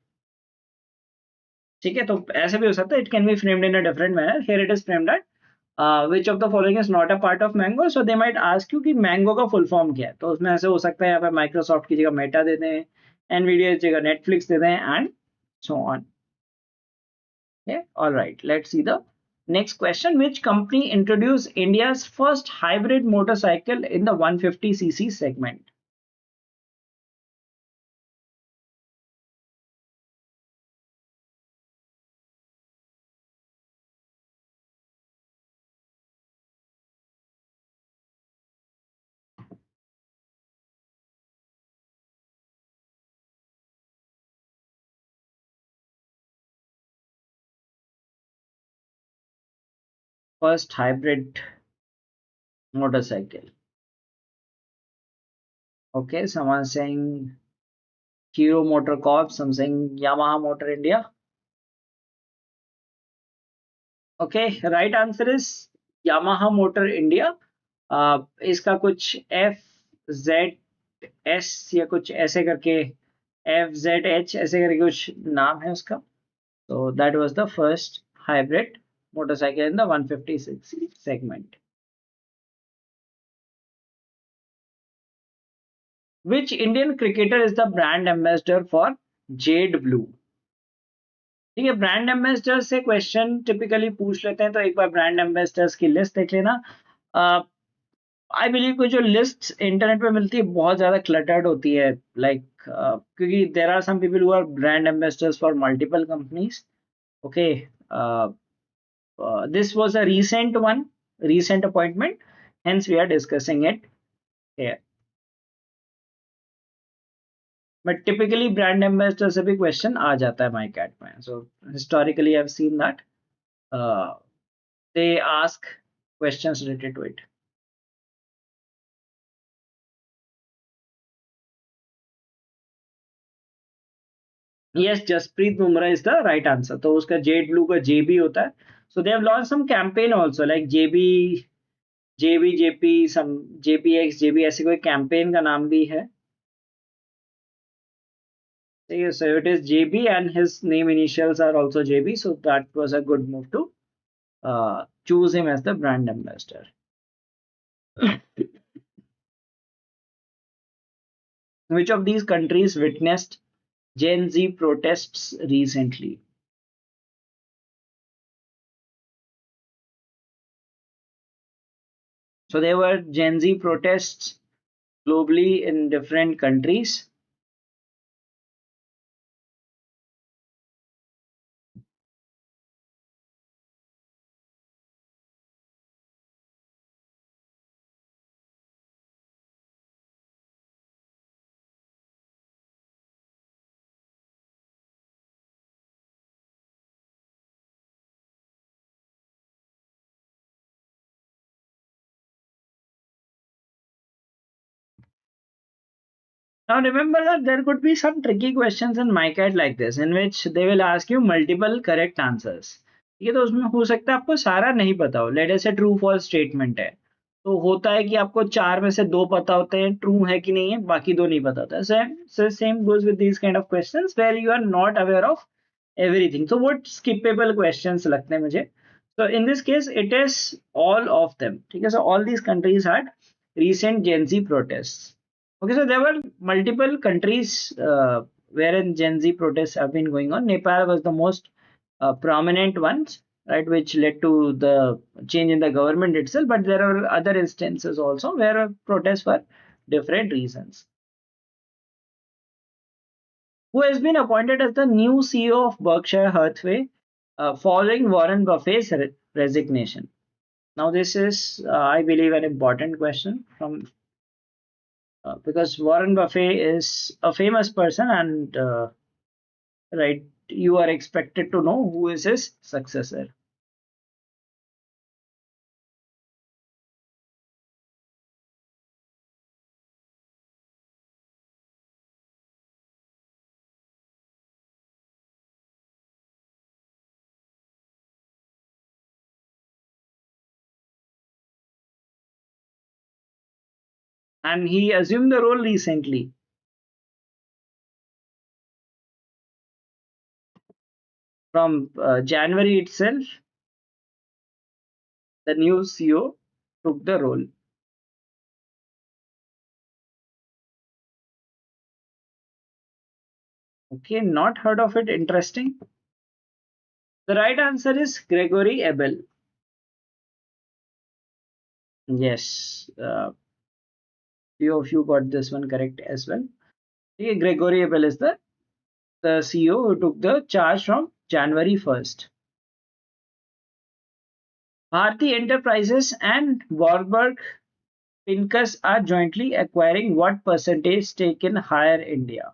ठीक है तो ऐसे भी हो सकता है it can be framed in a different manner. Here it is framed that which of the following is not a part of Mango. So they might ask you कि Mango का full form क्या है तो उसमें ऐसे हो सकता है यहाँ पे Microsoft की जगह Meta देते हैं Nvidia की जगह Netflix देते हैं and so on. Okay, all right. Let's see the next question. Which company introduced India's first hybrid motorcycle in the 150cc segment? First hybrid motorcycle. Okay, someone saying Hero Motor Corp, some saying Yamaha Motor India. Okay, right answer is Yamaha Motor India. इसका कुछ FZS या कुछ ऐसे करके FZH ऐसे करके कुछ नाम है उसका. So that was the first hybrid motorcycle in the 156 segment. Which Indian cricketer is the brand ambassador for Jade Blue? ठीक है, ब्रांड एम्बेसडर से क्वेश्चन टिपिकली पूछ लेते हैं, तो एक बार ब्रांड एम्बेसडर्स की लिस्ट देख लेना। आई बिलीव कि जो लिस्ट इंटरनेट पे मिलती है बहुत ज्यादा क्लटर्ड होती है, लाइक क्योंकि there are some people who are brand ambassadors for multiple companies. Okay, this was a recent one, recent appointment, hence we are discussing it here. But typically brand ambassador से भी question आ जाता है MyCat में, so historically I've seen that uh, they ask questions related to it. Yes, Jasprit Bumrah is the right answer, तो उसका Z blue का जे भी होता है। So they have launched some campaign also like JB some JPX JB, ऐसे कोई campaign का नाम भी है। So it is JB and his name initials are also JB. So that was a good move to choose him as the brand ambassador. Which of these countries witnessed Gen Z protests recently? So there were Gen Z protests globally in different countries. Now remember that there could be some tricky questions in MyCat like this, in which they will ask you multiple correct answers. ठीक है, तो उसमें हो सकता है आपको सारा नहीं पता हो, लेट से ट्रू फॉल्स स्टेटमेंट है, तो होता है कि आपको चार में से दो पता होते हैं, ट्रू है कि नहीं है, बाकी दो नहीं पता होता है। Same goes with these kind of questions where you are not aware of everything, so what skippable questions लगते हैं मुझे। So in this case it is all of them, ठीक है, so all these countries had recent Gen Z protests. Okay, so there were multiple countries wherein Gen Z protests have been going on. Nepal was the most prominent ones, right, which led to the change in the government itself. But there are other instances also where protests for different reasons. Who has been appointed as the new CEO of Berkshire Hathaway following Warren Buffett's resignation? Now, this is, I believe, an important question from because Warren Buffett is a famous person, and right, you are expected to know who is his successor. And he assumed the role recently from January itself. The new CEO took the role. Okay, not heard of it. Interesting. The right answer is Gregory Abel. Yes, few of you got this one correct as well. Okay, Gregory Abel is the CEO who took the charge from January 1st. Bharti Enterprises and Warburg Pincus are jointly acquiring what percentage stake in Hire India?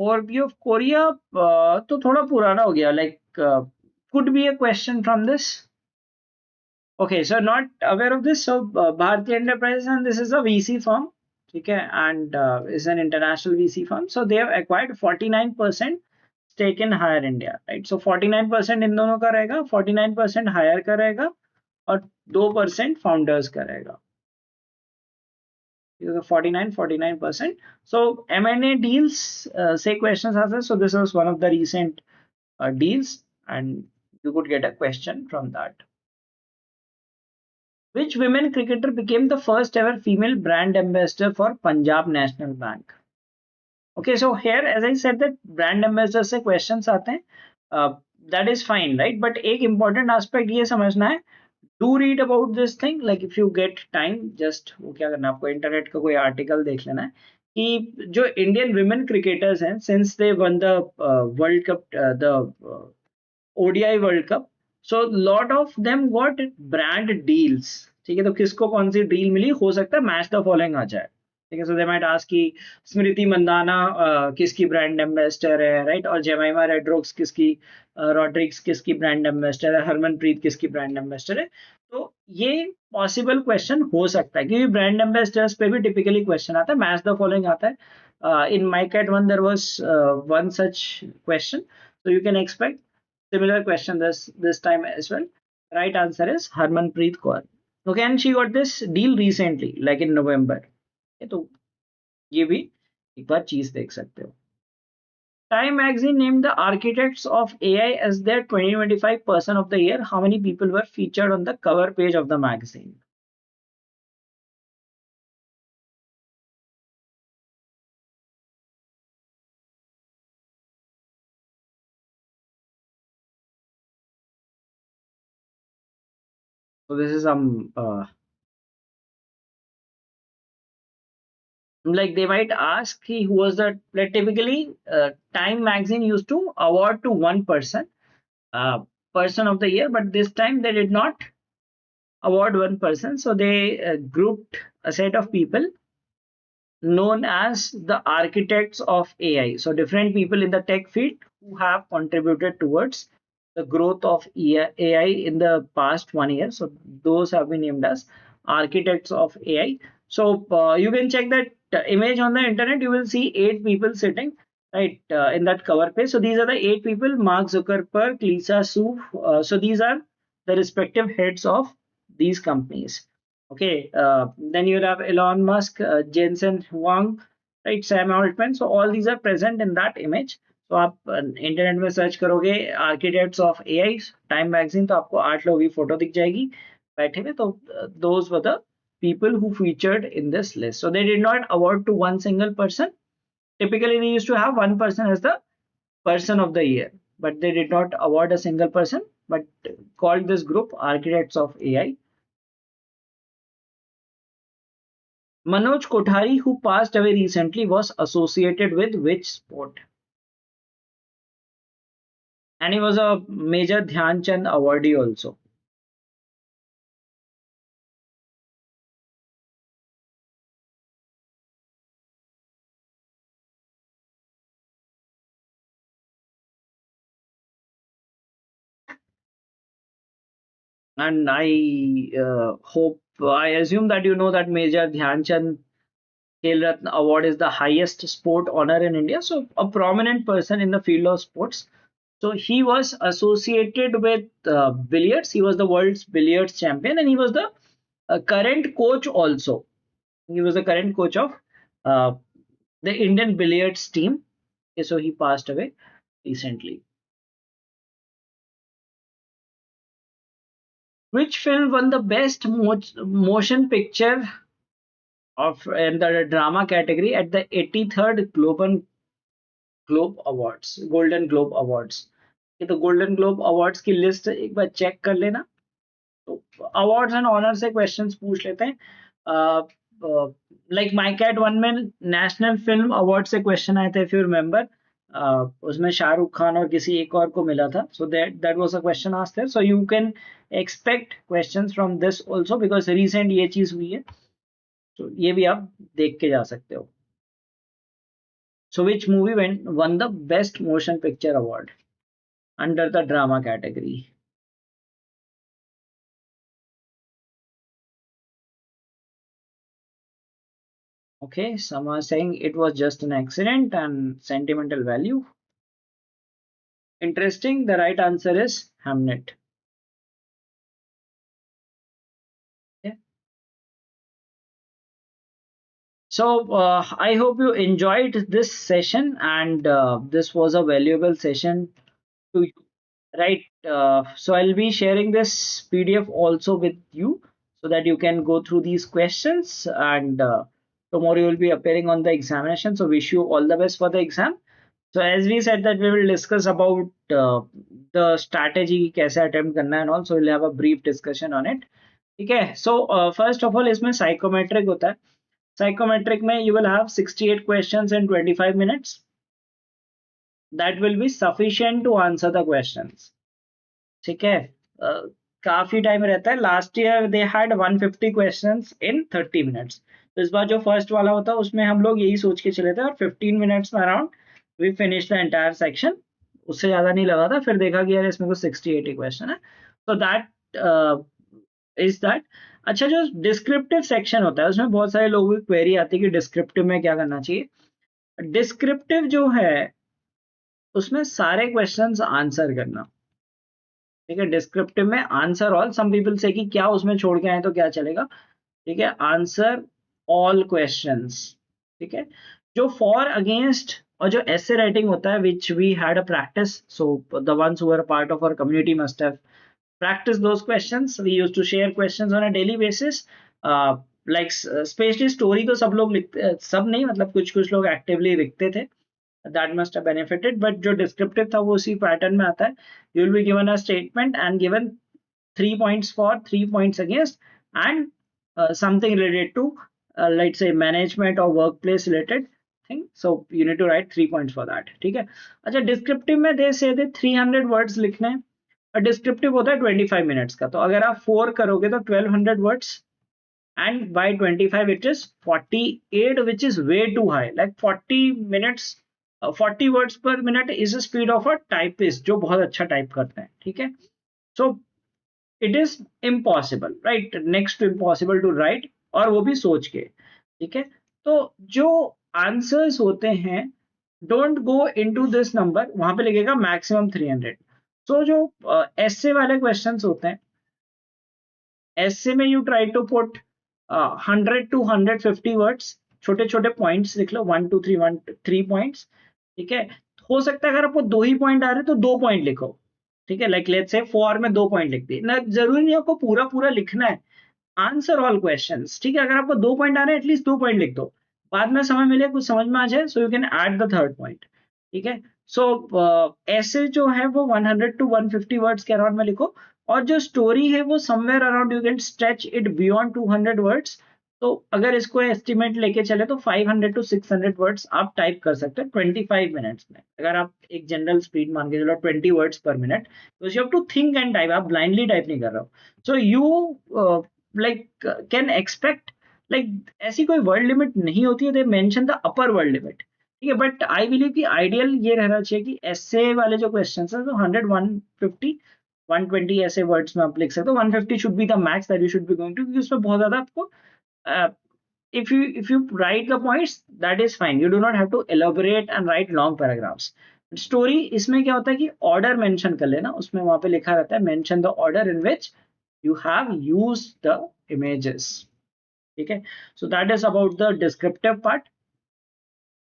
Overview of Korea तो थोड़ा पुराना हो गया, like could be a question from this. Okay, so not aware of this. So Bharti Enterprises, and this is a VC firm, okay, and is an international VC firm. So they have acquired 49% stake in Hire India, right? So 49% इन दोनों का रहेगा, 49% Hire का रहेगा, और 2% founders का रहेगा. 49%. So M&A deals, say questions answers. So this was one of the recent deals, and you could get a question from that. Which women cricketer became the first ever female brand ambassador for Punjab National Bank? Okay, so here, as I said, that brand ambassador से questions आते हैं. That is fine, right? But एक important aspect ये समझना है. Do read about this thing. Like if you get time, just वो क्या करना है, आपको इंटरनेट का कोई आर्टिकल देख लेना है कि जो इंडियन विमेन क्रिकेटर्स हैं, since they won the World Cup, the ODI World Cup. So lot of them got brand deals. ठीक है, तो किसको कौन सी डील मिली, हो सकता है मैच द फॉलोइंग आ जाए. ठीक है, सो दे माइट आस्क कि स्मृति मंदाना किसकी ब्रांड एम्बेसडर है, राइट, और जेमाइमा रेड्रोक्स किसकी, रॉड्रिक्स किसकी ब्रांड एम्बेसडर है, हरमनप्रीत किसकी ब्रांड एम्बेसडर है. तो ये पॉसिबल क्वेश्चन हो सकता है, क्योंकि ब्रांड एम्बेसडर्स पे भी टिपिकली क्वेश्चन आता है, मैच द फॉलोइंग आता है. In MICAT one there was one such question, so you can expect similar question this time as well. Right answer is Harmanpreet Kaur. Okay, and she got this deal recently, like in November. Okay, तो ये भी एक बार चीज देख सकते हो. Time magazine named the architects of AI as their 2025 person of the year. How many people were featured on the cover page of the magazine? So this is some like they might ask who was the, like typically Time magazine used to award to one person, uh, person of the year, but this time they did not award one person. So they grouped a set of people known as the architects of AI. So different people in the tech field who have contributed towards the growth of AI in the past 1 year. So those have been named as architects of AI. So you can check that image on the internet. You will see 8 people sitting right in that cover page. So these are the 8 people: Mark Zuckerberg, Lisa Su. So these are the respective heads of these companies. Okay, then you have Elon Musk, Jensen Huang, right, Sam Altman. So all these are present in that image. तो आप internet में search करोगे architects of AI time magazine, तो आपको 8 लोगों की photo दिख जाएगी बैठे हुए. तो those were the people who featured in this list. So they did not award to one single person. Typically, they used to have one person as the person of the year, but they did not award a single person, but called this group architects of AI. Manoj Kothari, who passed away recently, was associated with which sport? And he was a major Dhyan Chand awardee also. And I I assume that you know that Major Dhyan Chand Khel Ratna Award is the highest sport honor in India. So a prominent person in the field of sports. So he was associated with billiards. He was the world's billiards champion, and he was the current coach also. He was the current coach of uh, the Indian billiards team. Okay, so he passed away recently. Which film won the best motion picture of in the drama category at the 83rd Global Globe Awards, Golden Globe Awards? ये तो golden globe awards की list एक बार check कर लेना. तो awards and honour से questions पूछ लेते हैं. लाइक माइकैट वन में नेशनल फिल्म अवार्ड से क्वेश्चन आए थे, इफ यू रिमेंबर. उसमें शाहरुख खान और किसी एक और को मिला था. So that was a question asked there. So you can expect questions from this also, because recent ये चीज हुई है. तो ये भी आप देख के जा सकते हो. So which movie won the best motion picture award under the drama category? Okay, some are saying it was just an accident and sentimental value. Interesting. The right answer is Hamnet. Okay. So I hope you enjoyed this session, and this was a valuable session to you, right? So I'll be sharing this PDF also with you so that you can go through these questions, and tomorrow you will be appearing on the examination. So wish you all the best for the exam. So as we said that we will discuss about the strategy कैसे attempt करना है and also we'll have a brief discussion on it. ठीक है. So first of all इसमें psychometric होता है. Psychometric में you will have 68 questions in 25 minutes. That will be sufficient to answer the questions. ठीक है. काफी टाइम रहता है. Last year they had 150 questions in 30 minutes. तो इस बार जो फर्स्ट वाला होता है उसमें हम लोग यही सोच के चले थे और 15 मिनट्स में around we finish the entire section. उससे ज्यादा नहीं लगा था. फिर देखा कि यार इसमें कुछ 60-80 क्वेश्चन है. तो दैट इज दैट. अच्छा, जो डिस्क्रिप्टिव सेक्शन होता है उसमें बहुत सारे लोगों की क्वेरी आती है कि डिस्क्रिप्टिव में क्या करना चाहिए. डिस्क्रिप्टिव जो है उसमें सारे क्वेश्चंस आंसर करना. ठीक है. डिस्क्रिप्टिव में आंसर ऑल. सम पीपल से कि क्या उसमें छोड़ के आए तो क्या चलेगा. ठीक है. Answer all questions. ठीक है. जो फॉर अगेंस्ट और जो ऐसे राइटिंग होता है which we had a practice. So the ones who are part of our community must have practice those questions. We used to share questions on a daily basis. Like specially story तो सब लोग लिखते, सब नहीं मतलब कुछ कुछ लोग एक्टिवली लिखते थे. That must have benefited. But जो डिस्क्रिप्टिव था वो उसी पैटर्न में आता है. You will be given a statement and given 3 points for, 3 points against, and something related to let's say management or workplace related thing. So you need to write 3 points for that. ठीक है. अच्छा, descriptive में दे से दे 300 words लिखने हैं. और descriptive होता है 25 मिनट्स का. तो अगर आप 4 करोगे तो 1200 words, and by 25 it is 48, which is way too high. Like 40 minutes, 40 words per minute is the speed of a typist जो बहुत अच्छा टाइप करते हैं. ठीक है. So it is impossible, right, next to impossible to write, और वो भी सोच के. ठीक है. तो जो आंसर्स होते हैं, don't go into this number. वहां पे लिखेगा मैक्सिमम 300. सो जो ऐसे वाले क्वेश्चंस होते हैं, ऐसे में you try to put 100 to 150 words. छोटे छोटे पॉइंट्स लिख लो. 1 2 3 ठीक है. हो सकता है अगर आपको 2 ही पॉइंट आ रहे तो 2 पॉइंट लिखो. ठीक है. लाइक लेट्स से 4 में 2 पॉइंट लिख दिए ना. जरूरी नहीं आपको पूरा पूरा लिखना है. Answer all questions. ठीक है. अगर आपको 2 पॉइंट आ रहे हैं एटलीस्ट 2 पॉइंट लिख दो. बाद में समय मिले कुछ समझ में आ जाए सो you can add the third point. ठीक है. सो ऐसे जो है वो 100 to 150 वर्ड्स के अराउंड में लिखो. और जो स्टोरी है वो somewhere around you can stretch it beyond 200 words. तो अगर इसको एस्टिमेट लेके चले तो 500 to 600 वर्ड्स आप टाइप कर सकते हैं 25 मिनट्स में. अगर आप एक जनरल स्पीड मान के चलो 20 वर्ड्स पर मिनट, तो you have to think and type. आप ब्लाइंडली टाइप नहीं कर रहे हो. So you like can expect, like ऐसी कोई वर्ड लिमिट नहीं होती है. They mention the upper word limit. ठीक है. बट आई बिलीव कि आइडियल ये रहना चाहिए कि ऐसे वाले जो क्वेश्चन है तो 100 150 120 ऐसे वर्ड्स में आप लिख सकते हो. 150 should be the max that you should be going to, क्योंकि उसमें बहुत ज्यादा आपको if you write the points that is fine. You do not have to elaborate and write long paragraphs. Story इसमें क्या होता है कि ऑर्डर मेंशन कर लेना. उसमें वहां पे लिखा रहता है mention the order in which you have used the images. ठीक है. सो that is about the descriptive part.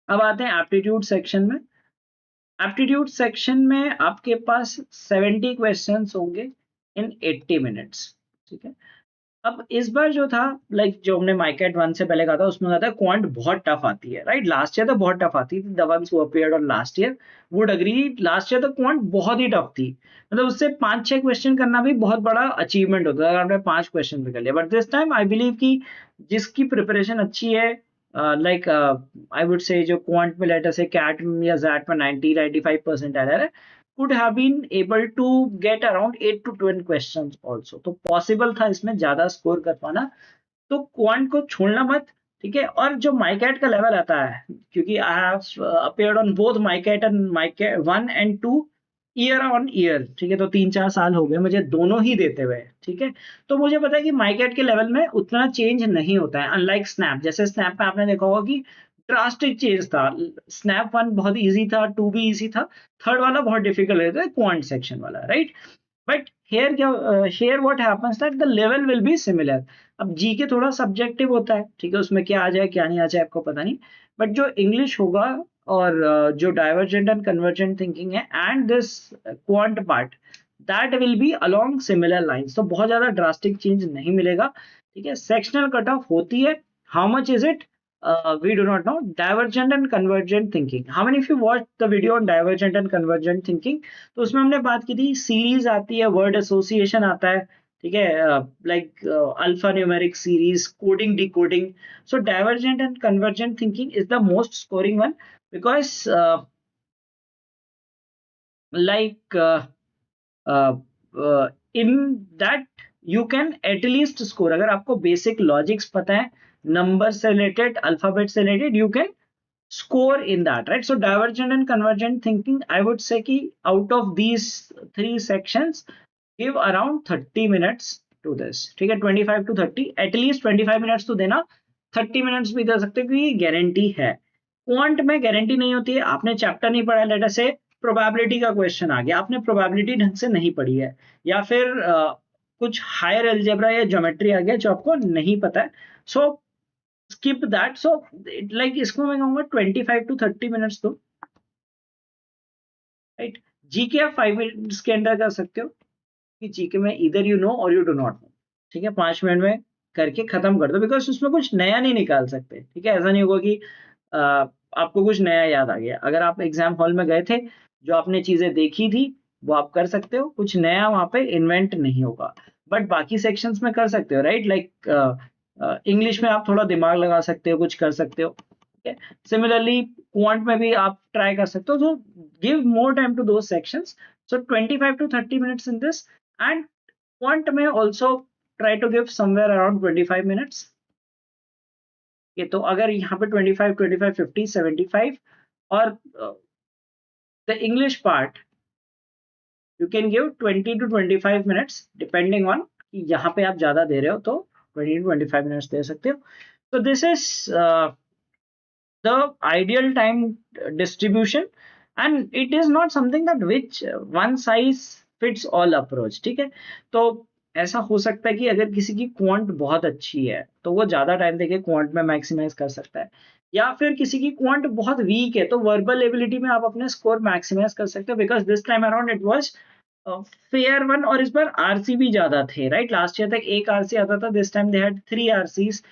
अब आते हैं एप्टीट्यूड सेक्शन में. एप्टीट्यूड सेक्शन में आपके पास 70 क्वेश्चंस होंगे इन 80 मिनट्स. ठीक है. अब इस बार जो था, लाइक जो हमने माइकेट 1 से पहले कहा था उसमें कहा था क्वांट बहुत टफ आती है. राइट. लास्ट ईयर तो बहुत टफ आती थी. The ones who appeared on last year would agree. Last year तो क्वांट बहुत ही टफ थी. मतलब उससे 5-6 क्वेश्चन करना भी बहुत बड़ा अचीवमेंट होता है अगर आपने 5 क्वेश्चन भी कर लिया. But this time I believe कि जिसकी प्रिपरेशन अच्छी है, लाइक आई वुड से जो क्वांट में लेटर से कैट या जैट में 90-95% आ रहा है, could have been able to get around 8 to 10 questions also. तो पॉसिबल था इसमें ज्यादा स्कोर कर पाना. तो क्वांट को छोड़ना मत. ठीक है। और जो माइकैट का लेवल आता है, क्योंकि I have appeared on both MICAT and MICAT 1 and 2 year on year, ठीक है, तो 3-4 साल हो गए मुझे दोनों ही देते हुए, ठीक है। तो मुझे पता है कि माइकैट के लेवल में उतना चेंज नहीं होता है, अनलाइक स्नैप। जैसे स्नैप में आपने देखा होगा कि ड्रास्टिक चेंज था। स्नैप 1 बहुत इजी था, 2 भी इजी था, थर्ड वाला बहुत डिफिकल्ट रहता है, क्वांट सेक्शन वाला, राइट। बट हेयर क्या, here what happens that the level will be similar. अब जीके थोड़ा सब्जेक्टिव होता है, ठीक है, उसमें क्या आ जाए क्या नहीं आ जाए आपको पता नहीं। बट जो इंग्लिश होगा और जो डाइवर्जेंट एंड कन्वर्जेंट थिंकिंग है and this quant part, that will be along similar lines, तो बहुत ज्यादा ड्रास्टिक चेंज नहीं मिलेगा, ठीक है। सेक्शनल कट ऑफ होती है, how much is it, we do not know. Divergent and convergent thinking, how many of you watched the video on divergent and convergent thinking? तो उसमें हमने बात की थी, सीरीज आती है, वर्ड एसोसिएशन आता है, ठीक है, like alpha numeric series, coding decoding. So divergent and convergent thinking is the most scoring one, because like in that you can at least score, अगर आपको बेसिक लॉजिक्स पता है, नंबर से रिलेटेड, अल्फाबेट से related, you can score in that, right? So divergent and convergent thinking, I would say ki out of these three sections, give around 30 minutes to this, ठीक है, 25 to 30, at least 25 minutes तो देना, 30 minutes भी दे सकते हो, क्योंकि guarantee है। Quant में गारंटी नहीं होती है, आपने चैप्टर नहीं पढ़ा, लेटर से प्रोबेबिलिटी का क्वेश्चन आ गया, आपने प्रोबेबिलिटी ढंग से नहीं पढ़ी है, या फिर कुछ हायर एल्जेब्रा या ज्योमेट्री आ गया जो आपको नहीं पता है, सो skip that. So like इसको मैं कहूंगा 25 to 30 मिनट्स दो, राइट। जीके आप 5 मिनट्स के अंदर कर सकते हो, कि जीके में इधर यू नो और यू डू नॉट नो, ठीक है, 5 मिनट में करके खत्म कर दो, बिकॉज उसमें कुछ नया नहीं निकाल सकते, ठीक है। ऐसा नहीं होगा कि आपको कुछ नया याद आ गया, अगर आप एग्जाम हॉल में गए थे, जो आपने चीजें देखी थी वो आप कर सकते हो, कुछ नया वहां पे इन्वेंट नहीं होगा। बट बाकी सेक्शंस में कर सकते हो, राइट, लाइक इंग्लिश में आप थोड़ा दिमाग लगा सकते हो, कुछ कर सकते हो, ठीक है। सिमिलरली क्वांट में भी आप ट्राई कर सकते हो, तो give more time to those sections. So 25 to 30 minutes in this, and quant में also try to give somewhere around 25 minutes. ये तो अगर यहाँ पे 25, 25, 50, 75, और the English part you can give 20 to 25 minutes, depending on कि यहाँ पे आप ज्यादा दे रहे हो तो 20 to 25 मिनट्स दे सकते हो। तो this is the ideal time distribution, and it is not something that which one size fits all approach, ठीक है। तो ऐसा हो सकता है कि अगर किसी की क्वांट बहुत अच्छी है तो वो ज्यादा टाइम देके क्वांट में मैक्सिमाइज कर सकता है, या फिर किसी की क्वांट बहुत वीक है तो वर्बल एबिलिटी में आप अपने स्कोर मैक्सिमाइज कर सकते हो, because this time around it was fair one, और इस बार आरसी भी ज्यादा थे, राइट। लास्ट ईयर तक एक आरसी आता था, this time they had 3 RCs,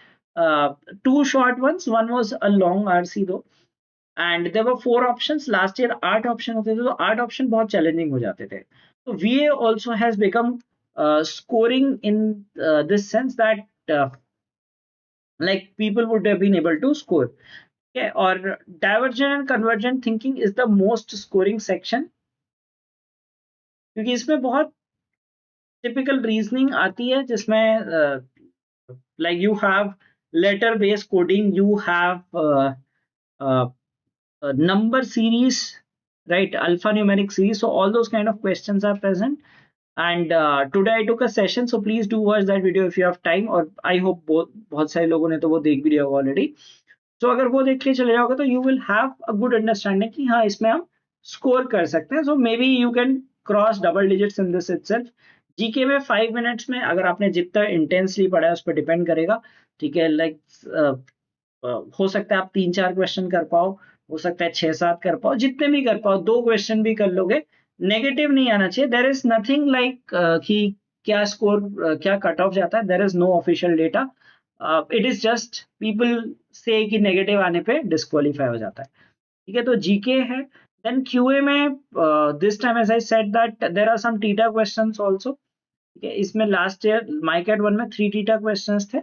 two short ones, one was a long RC though, and there were 4 options, last year 8 option होते थे, तो 8 ऑप्शन बहुत चैलेंजिंग हो जाते थे। तो VA also has become scoring in this sense that uh, like people would have been able to score, okay। और divergent and convergent thinking is the most scoring section, क्योंकि इसमें बहुत टिपिकल रीजनिंग आती है, जिसमें like you have letter based coding, you have number series, right, alphanumeric series, so all those kind of questions are present. And today I took a session, so please do watch that video if you have time, और I hope बहुत सारे लोगों ने तो वो देख भी लिया होगा ऑलरेडी। सो अगर वो देख के चले जाओगे तो you will have a good understanding कि हाँ इसमें हम स्कोर कर सकते हैं। So maybe you can cross double digits in this itself. GK में 5 मिनट्स में अगर आपने जितना इंटेंसली पढ़ा है उस पर डिपेंड करेगा, ठीक है। लाइक हो सकता है आप 3-4 क्वेश्चन कर पाओ, हो सकता है 6-7 कर पाओ, जितने भी कर पाओ, 2 क्वेश्चन भी कर लोगे, नेगेटिव नहीं आना चाहिए। देर इज नथिंग लाइक कि क्या स्कोर क्या कट ऑफ जाता है, there is no official data, it is just people से कि नेगेटिव आने पे डिस्क्वालीफाई हो जाता है, ठीक है। तो जीके है। देन क्यूए में this time as I said that there are some TITA questions also, ठीक है। इसमें लास्ट ईयर माइकैट 1 में 3 टीटा क्वेश्चंस थे,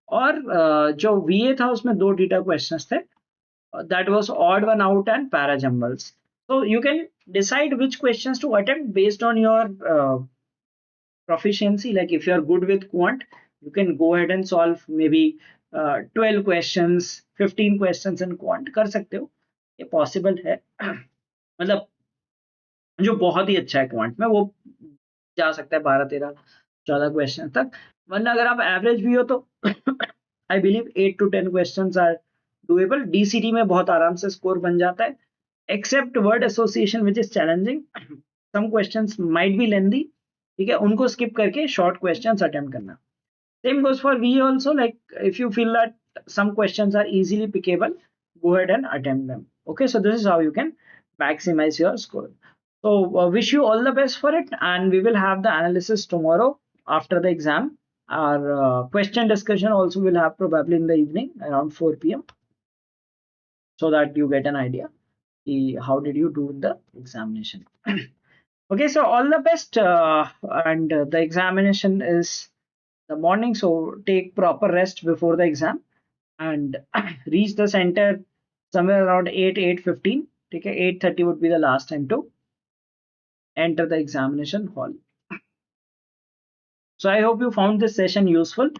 और जो वीए था उसमें 2 टीटा क्वेश्चंस थे, that was odd one out and para jumbles. So you can decide which questions to attempt based on your proficiency. Like if you are good with quant, you can go ahead and solve maybe 12 questions 15 questions in quant कर सकते हो, ये possible है। मतलब जो बहुत ही अच्छा है क्वांट में वो जा सकता है 12 13 14 क्वेश्चन तक, वरना अगर आप एवरेज भी हो तो I believe 8 to 10 question are doable. DCT में बहुत आराम से स्कोर बन जाता है, except word association which is challenging, some questions might be lengthy, ठीक है, उनको स्किप करके शॉर्ट क्वेश्चंस अटेम्प्ट करना। सेम गोes for V also, like if you feel that some questions are easily pickable, go ahead and attempt them. Okay, so this is how you can maximize your score. So wish you all the best for it, and we will have the analysis tomorrow after the exam. Our question discussion also will have probably in the evening around 4 p.m. so that you get an idea how did you do in the examination. Okay, so all the best, and the examination is the morning, so take proper rest before the exam and reach the center somewhere around 8 8:15. Okay, 8:30 would be the last time to enter the examination hall. So I hope you found this session useful.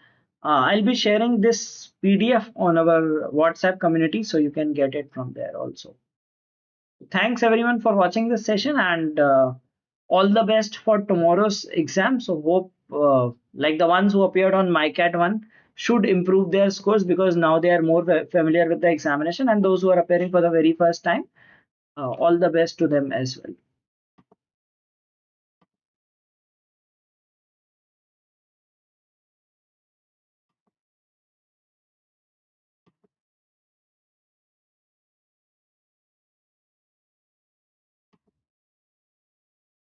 I'll be sharing this PDF on our WhatsApp community, so you can get it from there also. Thanks everyone for watching this session, and all the best for tomorrow's exam. So hope like the ones who appeared on MICAT 1 should improve their scores, because now they are more familiar with the examination, and those who are appearing for the very first time, all the best to them as well.